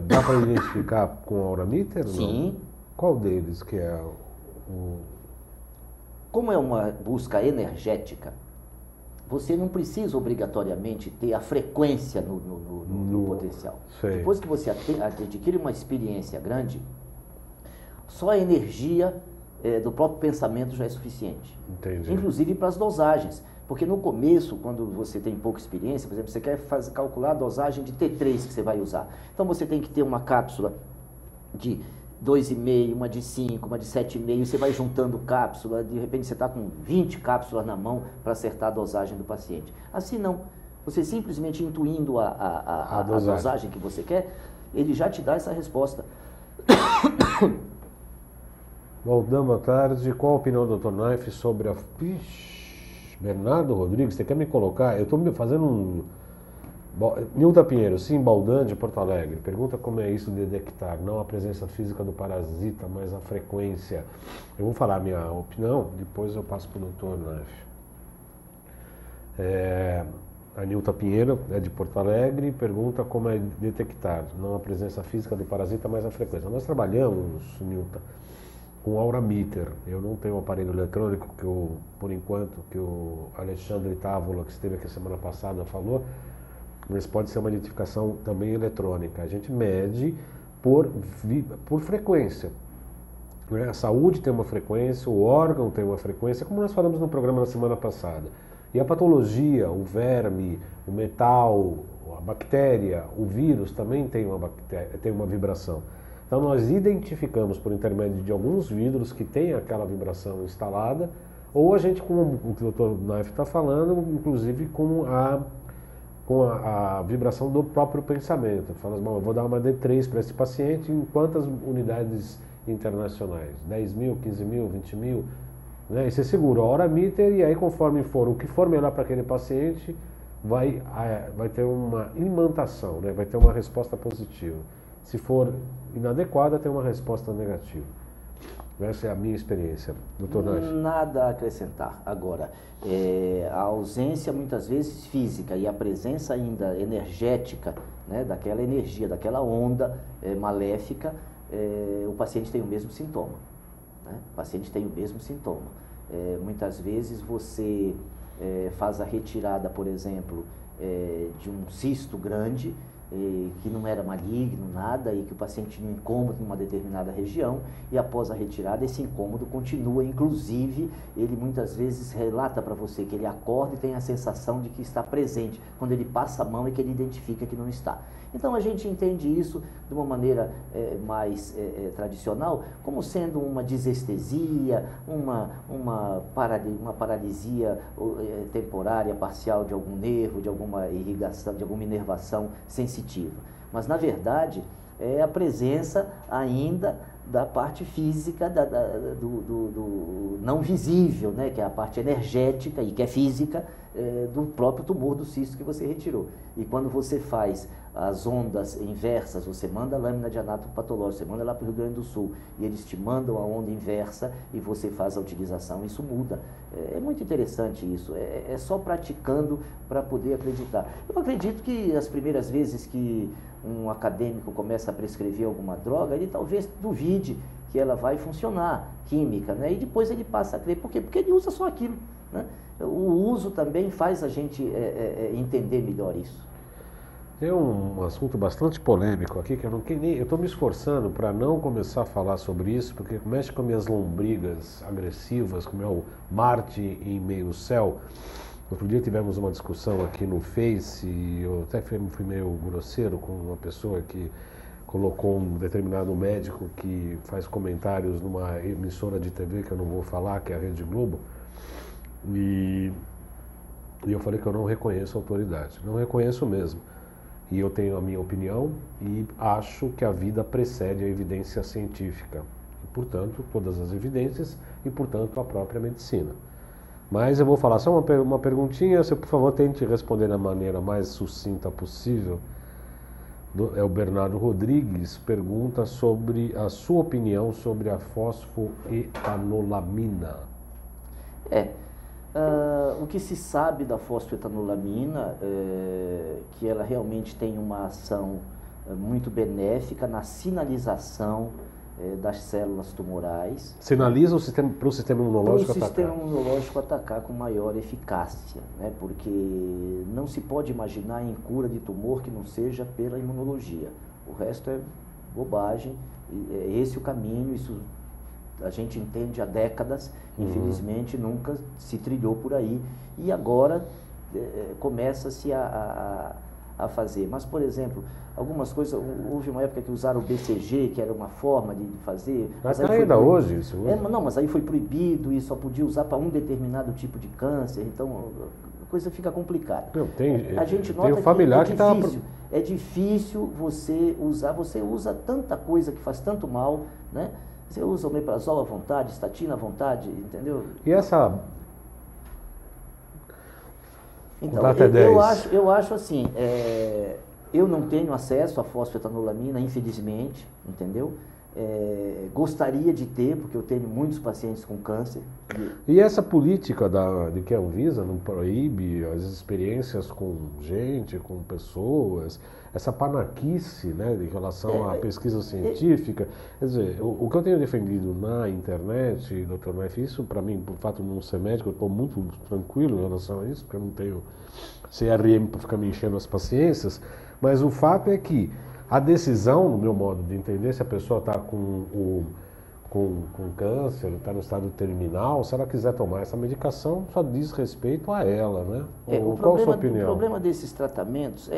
dá para identificar com a Auramiter? Sim. Não? Qual deles que é Como é uma busca energética, você não precisa obrigatoriamente ter a frequência no potencial. Sei. Depois que você adquire uma experiência grande, só a energia do próprio pensamento já é suficiente. Entendi. Inclusive para as dosagens. Porque no começo, quando você tem pouca experiência, por exemplo, você quer calcular a dosagem de T3 que você vai usar. Então você tem que ter uma cápsula de 2,5, uma de 5, uma de 7,5, você vai juntando cápsula, de repente você está com 20 cápsulas na mão para acertar a dosagem do paciente. Assim não, você simplesmente intuindo a dosagem que você quer, ele já te dá essa resposta. Baldan, boa tarde. Qual a opinião do Dr. Naif sobre a... Bernardo Rodrigues, você quer me colocar? Eu estou fazendo um... Nilda Pinheiro, sim, Baldan de Porto Alegre. Pergunta como é isso de detectar, não a presença física do parasita, mas a frequência. Eu vou falar a minha opinião, depois eu passo para o Dr. Naif. A Nilda Pinheiro é de Porto Alegre, pergunta como é detectar, não a presença física do parasita, mas a frequência. Nós trabalhamos, Nilda, com Auramiter. Eu não tenho um aparelho eletrônico que por enquanto, que o Alexandre Távola, que esteve aqui semana passada, falou, mas pode ser uma identificação também eletrônica. A gente mede por frequência. A saúde tem uma frequência, o órgão tem uma frequência, como nós falamos no programa na semana passada. E a patologia, o verme, o metal, a bactéria, o vírus também tem uma vibração. Então nós identificamos por intermédio de alguns vidros que tem aquela vibração instalada, ou a gente, como o que o Dr. Naif está falando, inclusive com a vibração do próprio pensamento. Fala, bom, eu vou dar uma D3 para esse paciente em quantas unidades internacionais? 10 mil, 15 mil, 20 mil? Né? E você segura a Auramiter e aí conforme for o que for melhor para aquele paciente, vai ter uma imantação, né? Vai ter uma resposta positiva. Se for inadequada, tem uma resposta negativa. Essa é a minha experiência, doutor Nash. Nada a acrescentar. Agora, a ausência muitas vezes física e a presença ainda energética, né, daquela energia, daquela onda maléfica, o paciente tem o mesmo sintoma. Né? O paciente tem o mesmo sintoma. Muitas vezes você faz a retirada, por exemplo, de um cisto grande, que não era maligno, nada, e que o paciente tinha um incômodo em uma determinada região, e após a retirada esse incômodo continua, inclusive ele muitas vezes relata para você que ele acorda e tem a sensação de que está presente, quando ele passa a mão é que ele identifica que não está. Então a gente entende isso de uma maneira mais tradicional, como sendo uma desestesia, uma paralisia temporária, parcial de algum nervo, de alguma irrigação, de alguma inervação sensitiva. Mas na verdade é a presença ainda da parte física, do não visível, né, que é a parte energética e que é física, do próprio tumor do cisto que você retirou. E quando você faz as ondas inversas, você manda a lâmina de anatopatológico, você manda lá para o Rio Grande do Sul, e eles te mandam a onda inversa e você faz a utilização, isso muda. É muito interessante isso, é só praticando para poder acreditar. Eu acredito que as primeiras vezes que um acadêmico começa a prescrever alguma droga, ele talvez duvide que ela vai funcionar, química, né? E depois ele passa a crer. Por quê? Porque ele usa só aquilo, né? O uso também faz a gente entender melhor isso. Tem um assunto bastante polêmico aqui, que eu estou me esforçando para não começar a falar sobre isso, porque mexe com minhas lombrigas agressivas, com o meu Marte em meio céu. Outro dia tivemos uma discussão aqui no Face, e eu até fui meio grosseiro com uma pessoa que colocou um determinado médico que faz comentários numa emissora de TV que eu não vou falar, que é a Rede Globo, e eu falei que eu não reconheço a autoridade, não reconheço mesmo. E eu tenho a minha opinião e acho que a vida precede a evidência científica, e, portanto, todas as evidências e, portanto, a própria medicina. Mas eu vou falar só uma perguntinha, você, por favor, tente responder da maneira mais sucinta possível. O Bernardo Rodrigues pergunta sobre a sua opinião sobre a fosfoetanolamina. O que se sabe da fosfoetanolamina é que ela realmente tem uma ação muito benéfica na sinalização das células tumorais. Sinaliza para o sistema imunológico atacar. Para o sistema imunológico atacar com maior eficácia, né? Porque não se pode imaginar em cura de tumor que não seja pela imunologia. O resto é bobagem, é esse o caminho, isso a gente entende há décadas, infelizmente nunca se trilhou por aí, e agora começa-se a fazer. Mas, por exemplo, algumas coisas, houve uma época que usaram o BCG, que era uma forma de fazer. Mas ainda hoje isso usa? Não, mas aí foi proibido e só podia usar para um determinado tipo de câncer, então a coisa fica complicada. Não, a gente nota tem um familiar que é difícil você usar, você usa tanta coisa que faz tanto mal, né? Você usa omeprazol à vontade, estatina à vontade, entendeu? E essa... Então, eu acho assim, eu não tenho acesso à fosfetanolamina, infelizmente, entendeu? Gostaria de ter, porque eu tenho muitos pacientes com câncer. E essa política de que a Anvisa não proíbe as experiências com gente, com pessoas, essa panaquice, né, em relação à pesquisa científica, quer dizer, o que eu tenho defendido na internet, doutor Neff, isso para mim, por fato de não ser médico, eu estou muito tranquilo em relação a isso, porque eu não tenho CRM para ficar me enchendo as paciências, mas o fato é que a decisão, no meu modo de entender, se a pessoa está com câncer, está no estado terminal, se ela quiser tomar essa medicação, só diz respeito a ela, né? Qual a sua opinião? O problema desses tratamentos,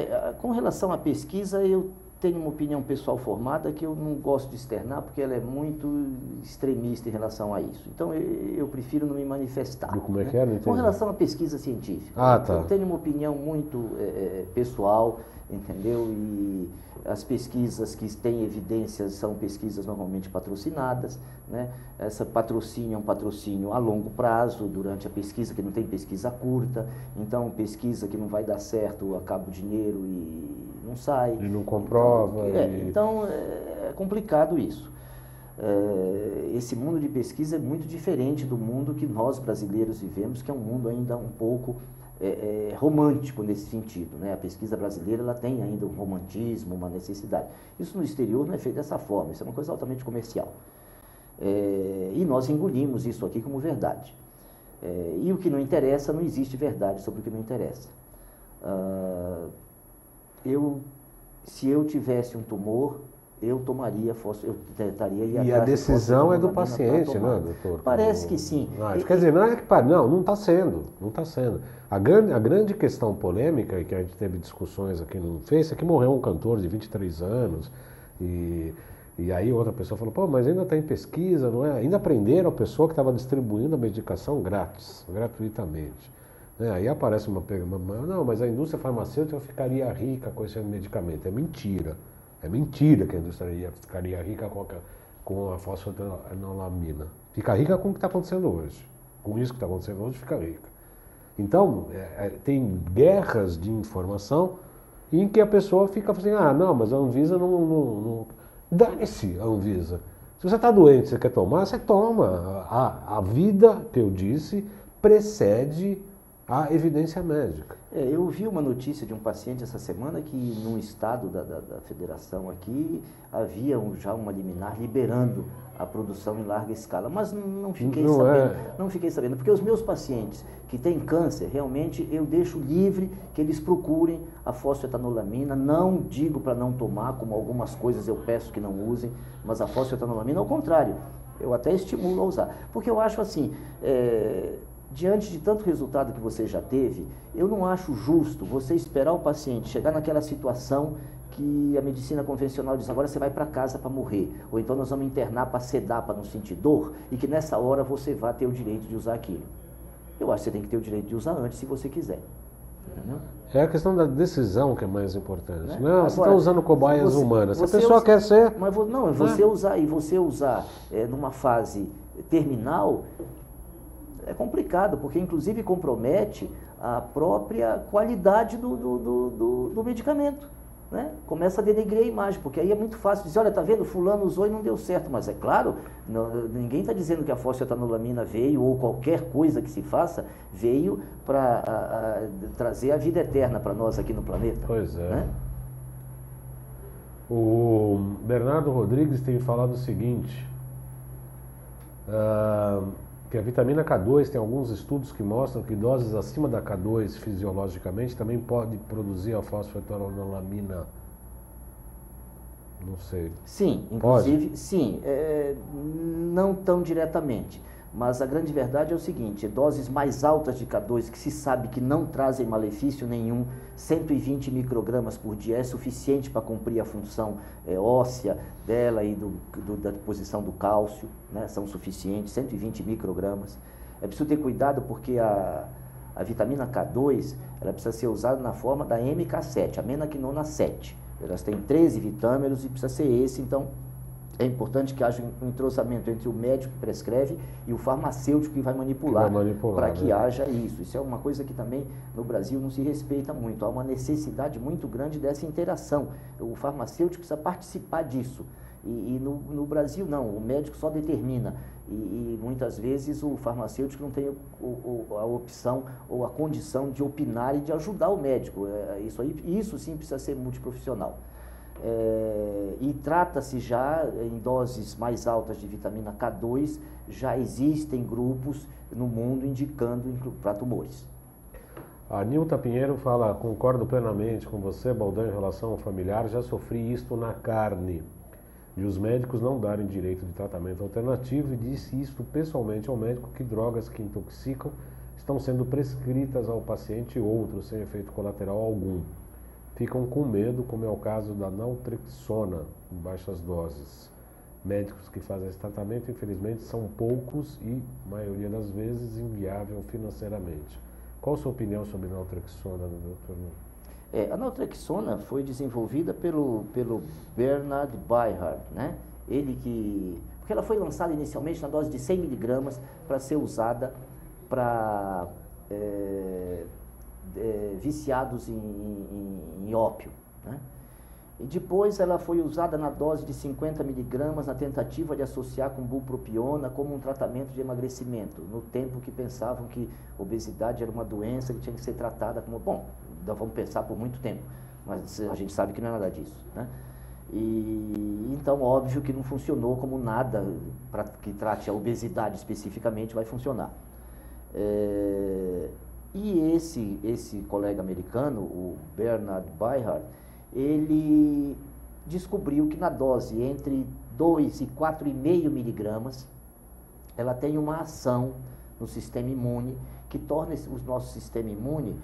com relação à pesquisa, eu tenho uma opinião pessoal formada que eu não gosto de externar porque ela é muito extremista em relação a isso. Então eu prefiro não me manifestar. E como é que é? Não entendi. Com relação à pesquisa científica. Ah, tá. Eu tenho uma opinião muito pessoal, entendeu? E as pesquisas que têm evidências são pesquisas normalmente patrocinadas, né? Essa patrocínio é um patrocínio a longo prazo, durante a pesquisa, que não tem pesquisa curta. Então, pesquisa que não vai dar certo, acaba o dinheiro e não sai. E não comprova. Então é complicado isso. Esse mundo de pesquisa é muito diferente do mundo que nós brasileiros vivemos, que é um mundo ainda um pouco romântico nesse sentido, né? A pesquisa brasileira ela tem ainda um romantismo, uma necessidade. Isso no exterior não é feito dessa forma, isso é uma coisa altamente comercial. E nós engolimos isso aqui como verdade. E o que não interessa, não existe verdade sobre o que não interessa. Se eu tivesse um tumor, eu tomaria eu tentaria ir atrás. E a decisão é do paciente, né, doutor? Parece que sim. Quer dizer, não é que não está sendo, não está sendo. A grande questão polêmica, e que a gente teve discussões aqui no Face, é que morreu um cantor de 23 anos, e aí outra pessoa falou, pô, mas ainda está em pesquisa, não é? Ainda prenderam a pessoa que estava distribuindo a medicação gratuitamente. Aí aparece uma pergunta, não, mas a indústria farmacêutica ficaria rica com esse medicamento. É mentira. É mentira que a indústria ficaria rica com a fosfetanolamina. Fica rica com o que está acontecendo hoje. Com isso que está acontecendo hoje, fica rica. Então, tem guerras de informação em que a pessoa fica assim, não, mas a Anvisa não... Dane-se a Anvisa. Se você está doente, você quer tomar, você toma. A vida, que eu disse, precede a evidência médica. Eu vi uma notícia de um paciente essa semana que num estado da federação aqui havia já uma liminar liberando a produção em larga escala, mas não fiquei sabendo, porque os meus pacientes que têm câncer, realmente eu deixo livre que eles procurem a fosfetanolamina, não digo para não tomar, como algumas coisas eu peço que não usem, mas a fosfetanolamina ao contrário, eu até estimulo a usar, porque eu acho assim, diante de tanto resultado que você já teve, eu não acho justo você esperar o paciente chegar naquela situação que a medicina convencional diz, agora você vai para casa para morrer, ou então nós vamos internar para sedar, para não sentir dor, e que nessa hora você vai ter o direito de usar aquilo. Eu acho que você tem que ter o direito de usar antes, se você quiser. Entendeu? É a questão da decisão que é mais importante. Né? Não, agora, você está usando cobaias humanas. Se a pessoa quer ser... Mas não, você usar numa fase terminal... É complicado, porque inclusive compromete a própria qualidade do medicamento. Né? Começa a denegrir a imagem, porque aí é muito fácil dizer, olha, tá vendo, fulano usou e não deu certo. Mas é claro, ninguém está dizendo que a fosfetanolamina veio, ou qualquer coisa que se faça, veio para trazer a vida eterna para nós aqui no planeta. Pois é. Né? O Bernardo Rodrigues tem falado o seguinte... que a vitamina K2 tem alguns estudos que mostram que doses acima da K2 fisiologicamente também pode produzir a fosfetanolamina. Não sei. Sim, inclusive, sim, não tão diretamente, mas a grande verdade é o seguinte, doses mais altas de K2 que se sabe que não trazem malefício nenhum, 120 microgramas por dia é suficiente para cumprir a função óssea dela e da deposição do cálcio, né? São suficientes, 120 microgramas. É preciso ter cuidado porque a vitamina K2 ela precisa ser usada na forma da MK7, a menaquinona 7. Elas têm 13 vitâmeros e precisa ser esse, então é importante que haja um entrosamento entre o médico que prescreve e o farmacêutico que vai manipular para que haja isso. Isso é uma coisa que também no Brasil não se respeita muito. Há uma necessidade muito grande dessa interação. O farmacêutico precisa participar disso. E no Brasil não, o médico só determina. E muitas vezes o farmacêutico não tem a opção ou a condição de opinar e de ajudar o médico. Isso sim precisa ser multiprofissional. E trata-se já em doses mais altas de vitamina K2, já existem grupos no mundo indicando para tumores. A Nilta Pinheiro fala, concordo plenamente com você, Baldan, em relação ao familiar, já sofri isto na carne, de os médicos não darem direito de tratamento alternativo, e disse isto pessoalmente ao médico que drogas que intoxicam estão sendo prescritas ao paciente e outros sem efeito colateral algum. ficam com medo, como é o caso da naltrexona em baixas doses. Médicos que fazem esse tratamento, infelizmente, são poucos e, maioria das vezes, inviável financeiramente. Qual a sua opinião sobre naltrexona, doutor? A naltrexona foi desenvolvida pelo Bernard Beihard, né? Porque ela foi lançada inicialmente na dose de 100 miligramas para ser usada para viciados em ópio, né? E depois ela foi usada na dose de 50 miligramas na tentativa de associar com bupropiona como um tratamento de emagrecimento, no tempo que pensavam que obesidade era uma doença que tinha que ser tratada como, bom, ainda vamos pensar por muito tempo, mas a gente sabe que não é nada disso, né? E então, óbvio que não funcionou como nada que trate a obesidade especificamente vai funcionar. E esse colega americano, o Bernard Beihard, ele descobriu que na dose entre 2 e 4,5 miligramas, ela tem uma ação no sistema imune que torna o nosso sistema imune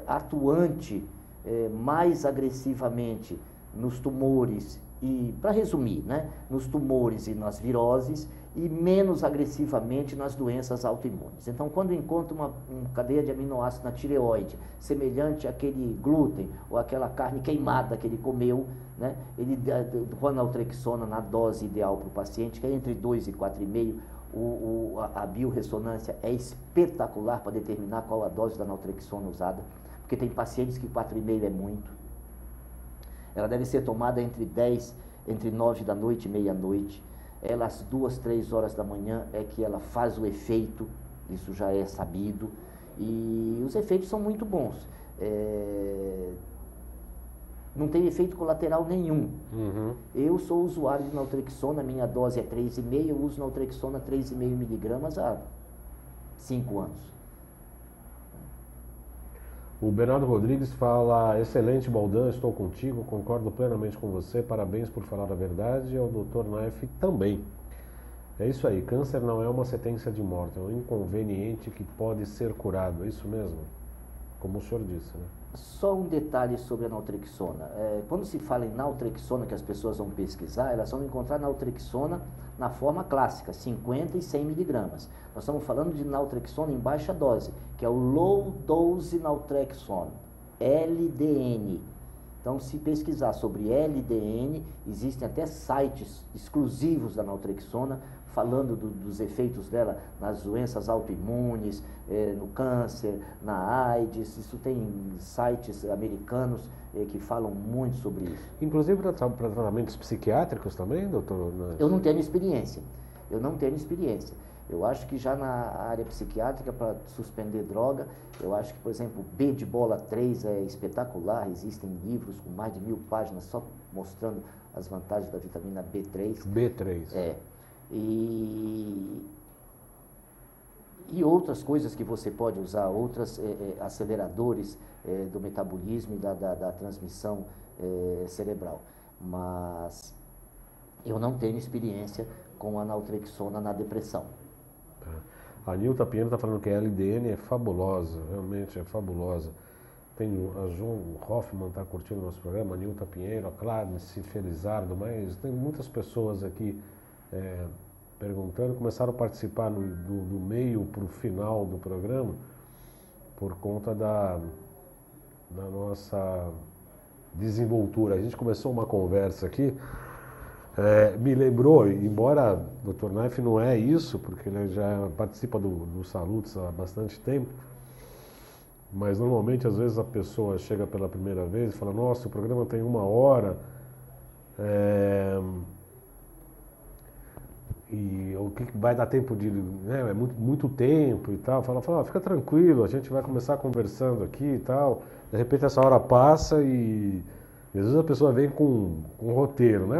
atuante mais agressivamente nos tumores e, para resumir, né, nos tumores e nas viroses, e menos agressivamente nas doenças autoimunes. Então, quando encontra uma cadeia de aminoácidos na tireoide, semelhante àquele glúten ou àquela carne queimada que ele comeu, né, ele com a naltrexona na dose ideal para o paciente, que é entre 2 e 4,5, a biorressonância é espetacular para determinar qual a dose da naltrexona usada, porque tem pacientes que 4,5 é muito. Ela deve ser tomada entre 9 da noite e meia-noite. Ela, às 2, 3 horas da manhã é que ela faz o efeito, isso já é sabido, e os efeitos são muito bons. Não tem efeito colateral nenhum. Uhum. Eu sou usuário de naltrexona, minha dose é 3,5, eu uso naltrexona 3,5 miligramas há 5 anos. O Bernardo Rodrigues fala: excelente, Baldan, estou contigo, concordo plenamente com você, parabéns por falar a verdade, e ao Dr. Naif também. É isso aí, câncer não é uma sentença de morte, é um inconveniente que pode ser curado, é isso mesmo? Como o senhor disse, né? Só um detalhe sobre a naltrexona. Quando se fala em naltrexona, que as pessoas vão pesquisar, elas vão encontrar naltrexona na forma clássica, 50 e 100 miligramas. Nós estamos falando de naltrexona em baixa dose, que é o Low Dose Naltrexone, LDN. Então, se pesquisar sobre LDN, existem até sites exclusivos da naltrexona, falando dos efeitos dela nas doenças autoimunes, no câncer, na AIDS. Isso tem sites americanos que falam muito sobre isso. Inclusive para tratamentos psiquiátricos também, doutor? Eu não tenho experiência. Eu acho que já na área psiquiátrica, para suspender droga, eu acho que, por exemplo, B de bola 3 é espetacular. Existem livros com mais de 1000 páginas só mostrando as vantagens da vitamina B3. B3. E outras coisas que você pode usar, outros aceleradores do metabolismo e da transmissão cerebral. Mas eu não tenho experiência com a naltrexona na depressão. A Nilta Pinheiro está falando que a LDN é fabulosa, realmente é fabulosa. A João Hoffman está curtindo o nosso programa, a Nilta Pinheiro, a Clarence Felizardo, mas tem muitas pessoas aqui perguntando, começaram a participar do meio para o final do programa por conta da nossa desenvoltura. A gente começou uma conversa aqui, me lembrou, embora o Dr. Naif não é isso, porque ele já participa do Salutos há bastante tempo, mas normalmente às vezes a pessoa chega pela primeira vez e fala: nossa, o programa tem 1 hora, e o que vai dar tempo de... né, é muito tempo e tal. Fala, fica tranquilo, a gente vai começar conversando aqui e tal. De repente essa hora passa e às vezes a pessoa vem com um roteiro, né?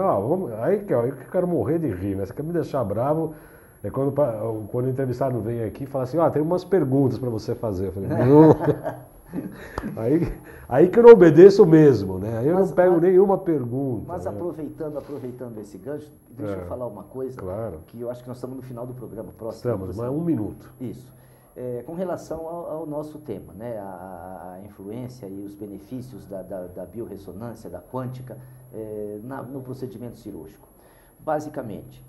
Aí que eu quero morrer de rir, né? Você quer me deixar bravo? É quando o entrevistado vem aqui e fala assim: tem umas perguntas para você fazer. Eu falei: não. Aí que eu não obedeço mesmo, né? Aí eu não pego nenhuma pergunta. Mas, né? aproveitando esse gancho, deixa eu falar uma coisa, claro, que eu acho que nós estamos no final do programa próximo. Estamos, mas 1 minuto. Isso. Com relação ao nosso tema, né, a influência e os benefícios da biorressonância, da quântica, no procedimento cirúrgico. Basicamente,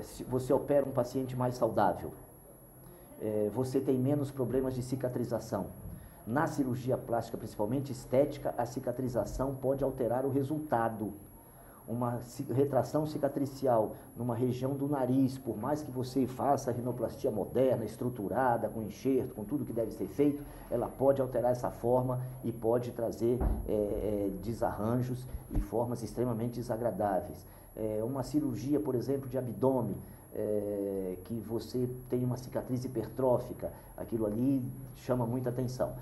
se você opera um paciente mais saudável, você tem menos problemas de cicatrização. Na cirurgia plástica, principalmente estética, a cicatrização pode alterar o resultado. Uma retração cicatricial numa região do nariz, por mais que você faça a rinoplastia moderna, estruturada, com enxerto, com tudo que deve ser feito, ela pode alterar essa forma e pode trazer desarranjos e formas extremamente desagradáveis. Uma cirurgia, por exemplo, de abdômen, que você tem uma cicatriz hipertrófica, aquilo ali chama muita atenção.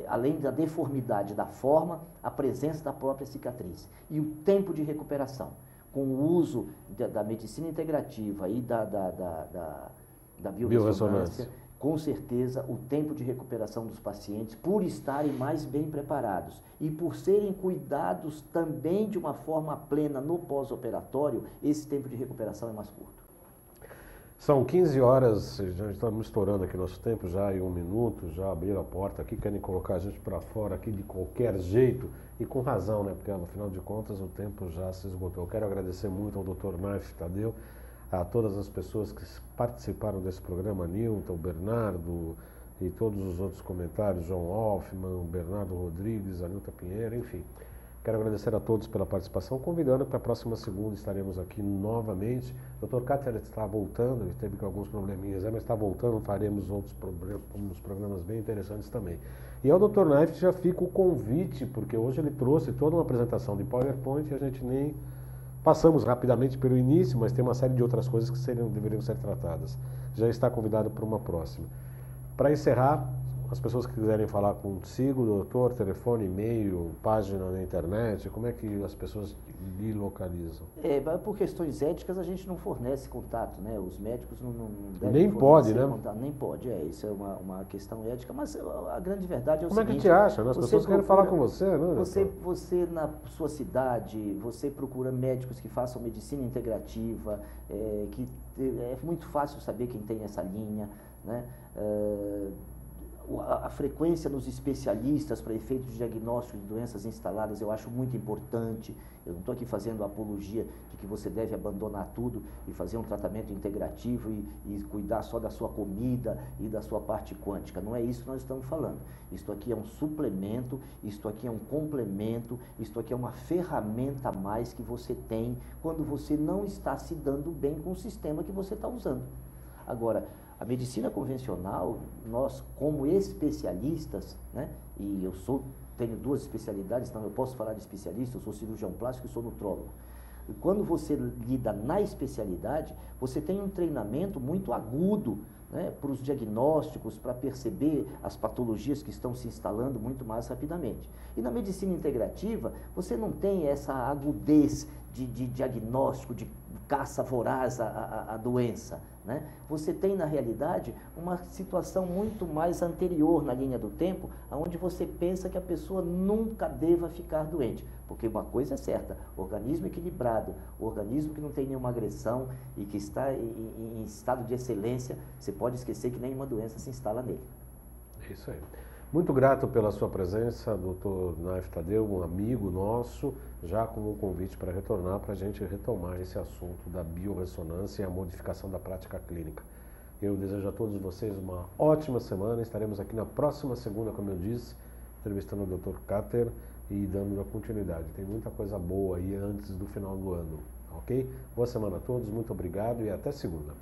Além da deformidade da forma, a presença da própria cicatriz e o tempo de recuperação. Com o uso da medicina integrativa e da biorressonância, com certeza o tempo de recuperação dos pacientes, por estarem mais bem preparados e por serem cuidados também de uma forma plena no pós-operatório, esse tempo de recuperação é mais curto. São 15 horas, já estamos estourando aqui nosso tempo, já em 1 minuto, já abriram a porta aqui, querem colocar a gente para fora aqui de qualquer jeito, e com razão, né? Porque afinal de contas o tempo já se esgotou. Eu quero agradecer muito ao Dr. Naif Tadeu, a todas as pessoas que participaram desse programa, Nilton, Bernardo e todos os outros comentários, João Hoffman, Bernardo Rodrigues, Anilton Pinheiro, enfim. Quero agradecer a todos pela participação, convidando que a próxima segunda estaremos aqui novamente. O Dr. Kater está voltando, ele teve alguns probleminhas, mas está voltando, faremos outros programas bem interessantes também. E ao Dr. Naif já fica o convite, porque hoje ele trouxe toda uma apresentação de PowerPoint e a gente nem passamos rapidamente pelo início, mas tem uma série de outras coisas que deveriam ser tratadas. Já está convidado para uma próxima. Para encerrar, as pessoas que quiserem falar consigo, doutor, telefone, e-mail, página na internet, como é que as pessoas lhe localizam? Por questões éticas a gente não fornece contato, né? Os médicos não devem nem pode, né? Contato, nem pode, isso é uma questão ética, mas a grande verdade é o seguinte... Como é que te acha, né? As pessoas querem falar com você, né? Você na sua cidade, você procura médicos que façam medicina integrativa, que é muito fácil saber quem tem essa linha, né? A frequência nos especialistas para efeitos de diagnóstico de doenças instaladas eu acho muito importante. Eu não estou aqui fazendo apologia de que você deve abandonar tudo e fazer um tratamento integrativo e cuidar só da sua comida e da sua parte quântica. Não é isso que nós estamos falando. Isto aqui é um suplemento, isto aqui é um complemento, isto aqui é uma ferramenta a mais que você tem quando você não está se dando bem com o sistema que você está usando. Agora, a medicina convencional, nós como especialistas, né, e tenho 2 especialidades, então eu posso falar de especialista, eu sou cirurgião plástico e sou nutrólogo. E quando você lida na especialidade, você tem um treinamento muito agudo, né, para os diagnósticos, para perceber as patologias que estão se instalando muito mais rapidamente. E na medicina integrativa, você não tem essa agudez de diagnóstico, de caça voraz à doença, né? Você tem, na realidade, uma situação muito mais anterior na linha do tempo, onde você pensa que a pessoa nunca deva ficar doente. Porque uma coisa é certa, organismo equilibrado, organismo que não tem nenhuma agressão e que está em estado de excelência, você pode esquecer que nenhuma doença se instala nele. É isso aí. Muito grato pela sua presença, Dr. Naif Tadeu, um amigo nosso, já com um convite para retornar, para a gente retomar esse assunto da biorressonância e a modificação da prática clínica. Eu desejo a todos vocês uma ótima semana, estaremos aqui na próxima segunda, como eu disse, entrevistando o Dr. Kater e dando a continuidade. Tem muita coisa boa aí antes do final do ano, ok? Boa semana a todos, muito obrigado e até segunda.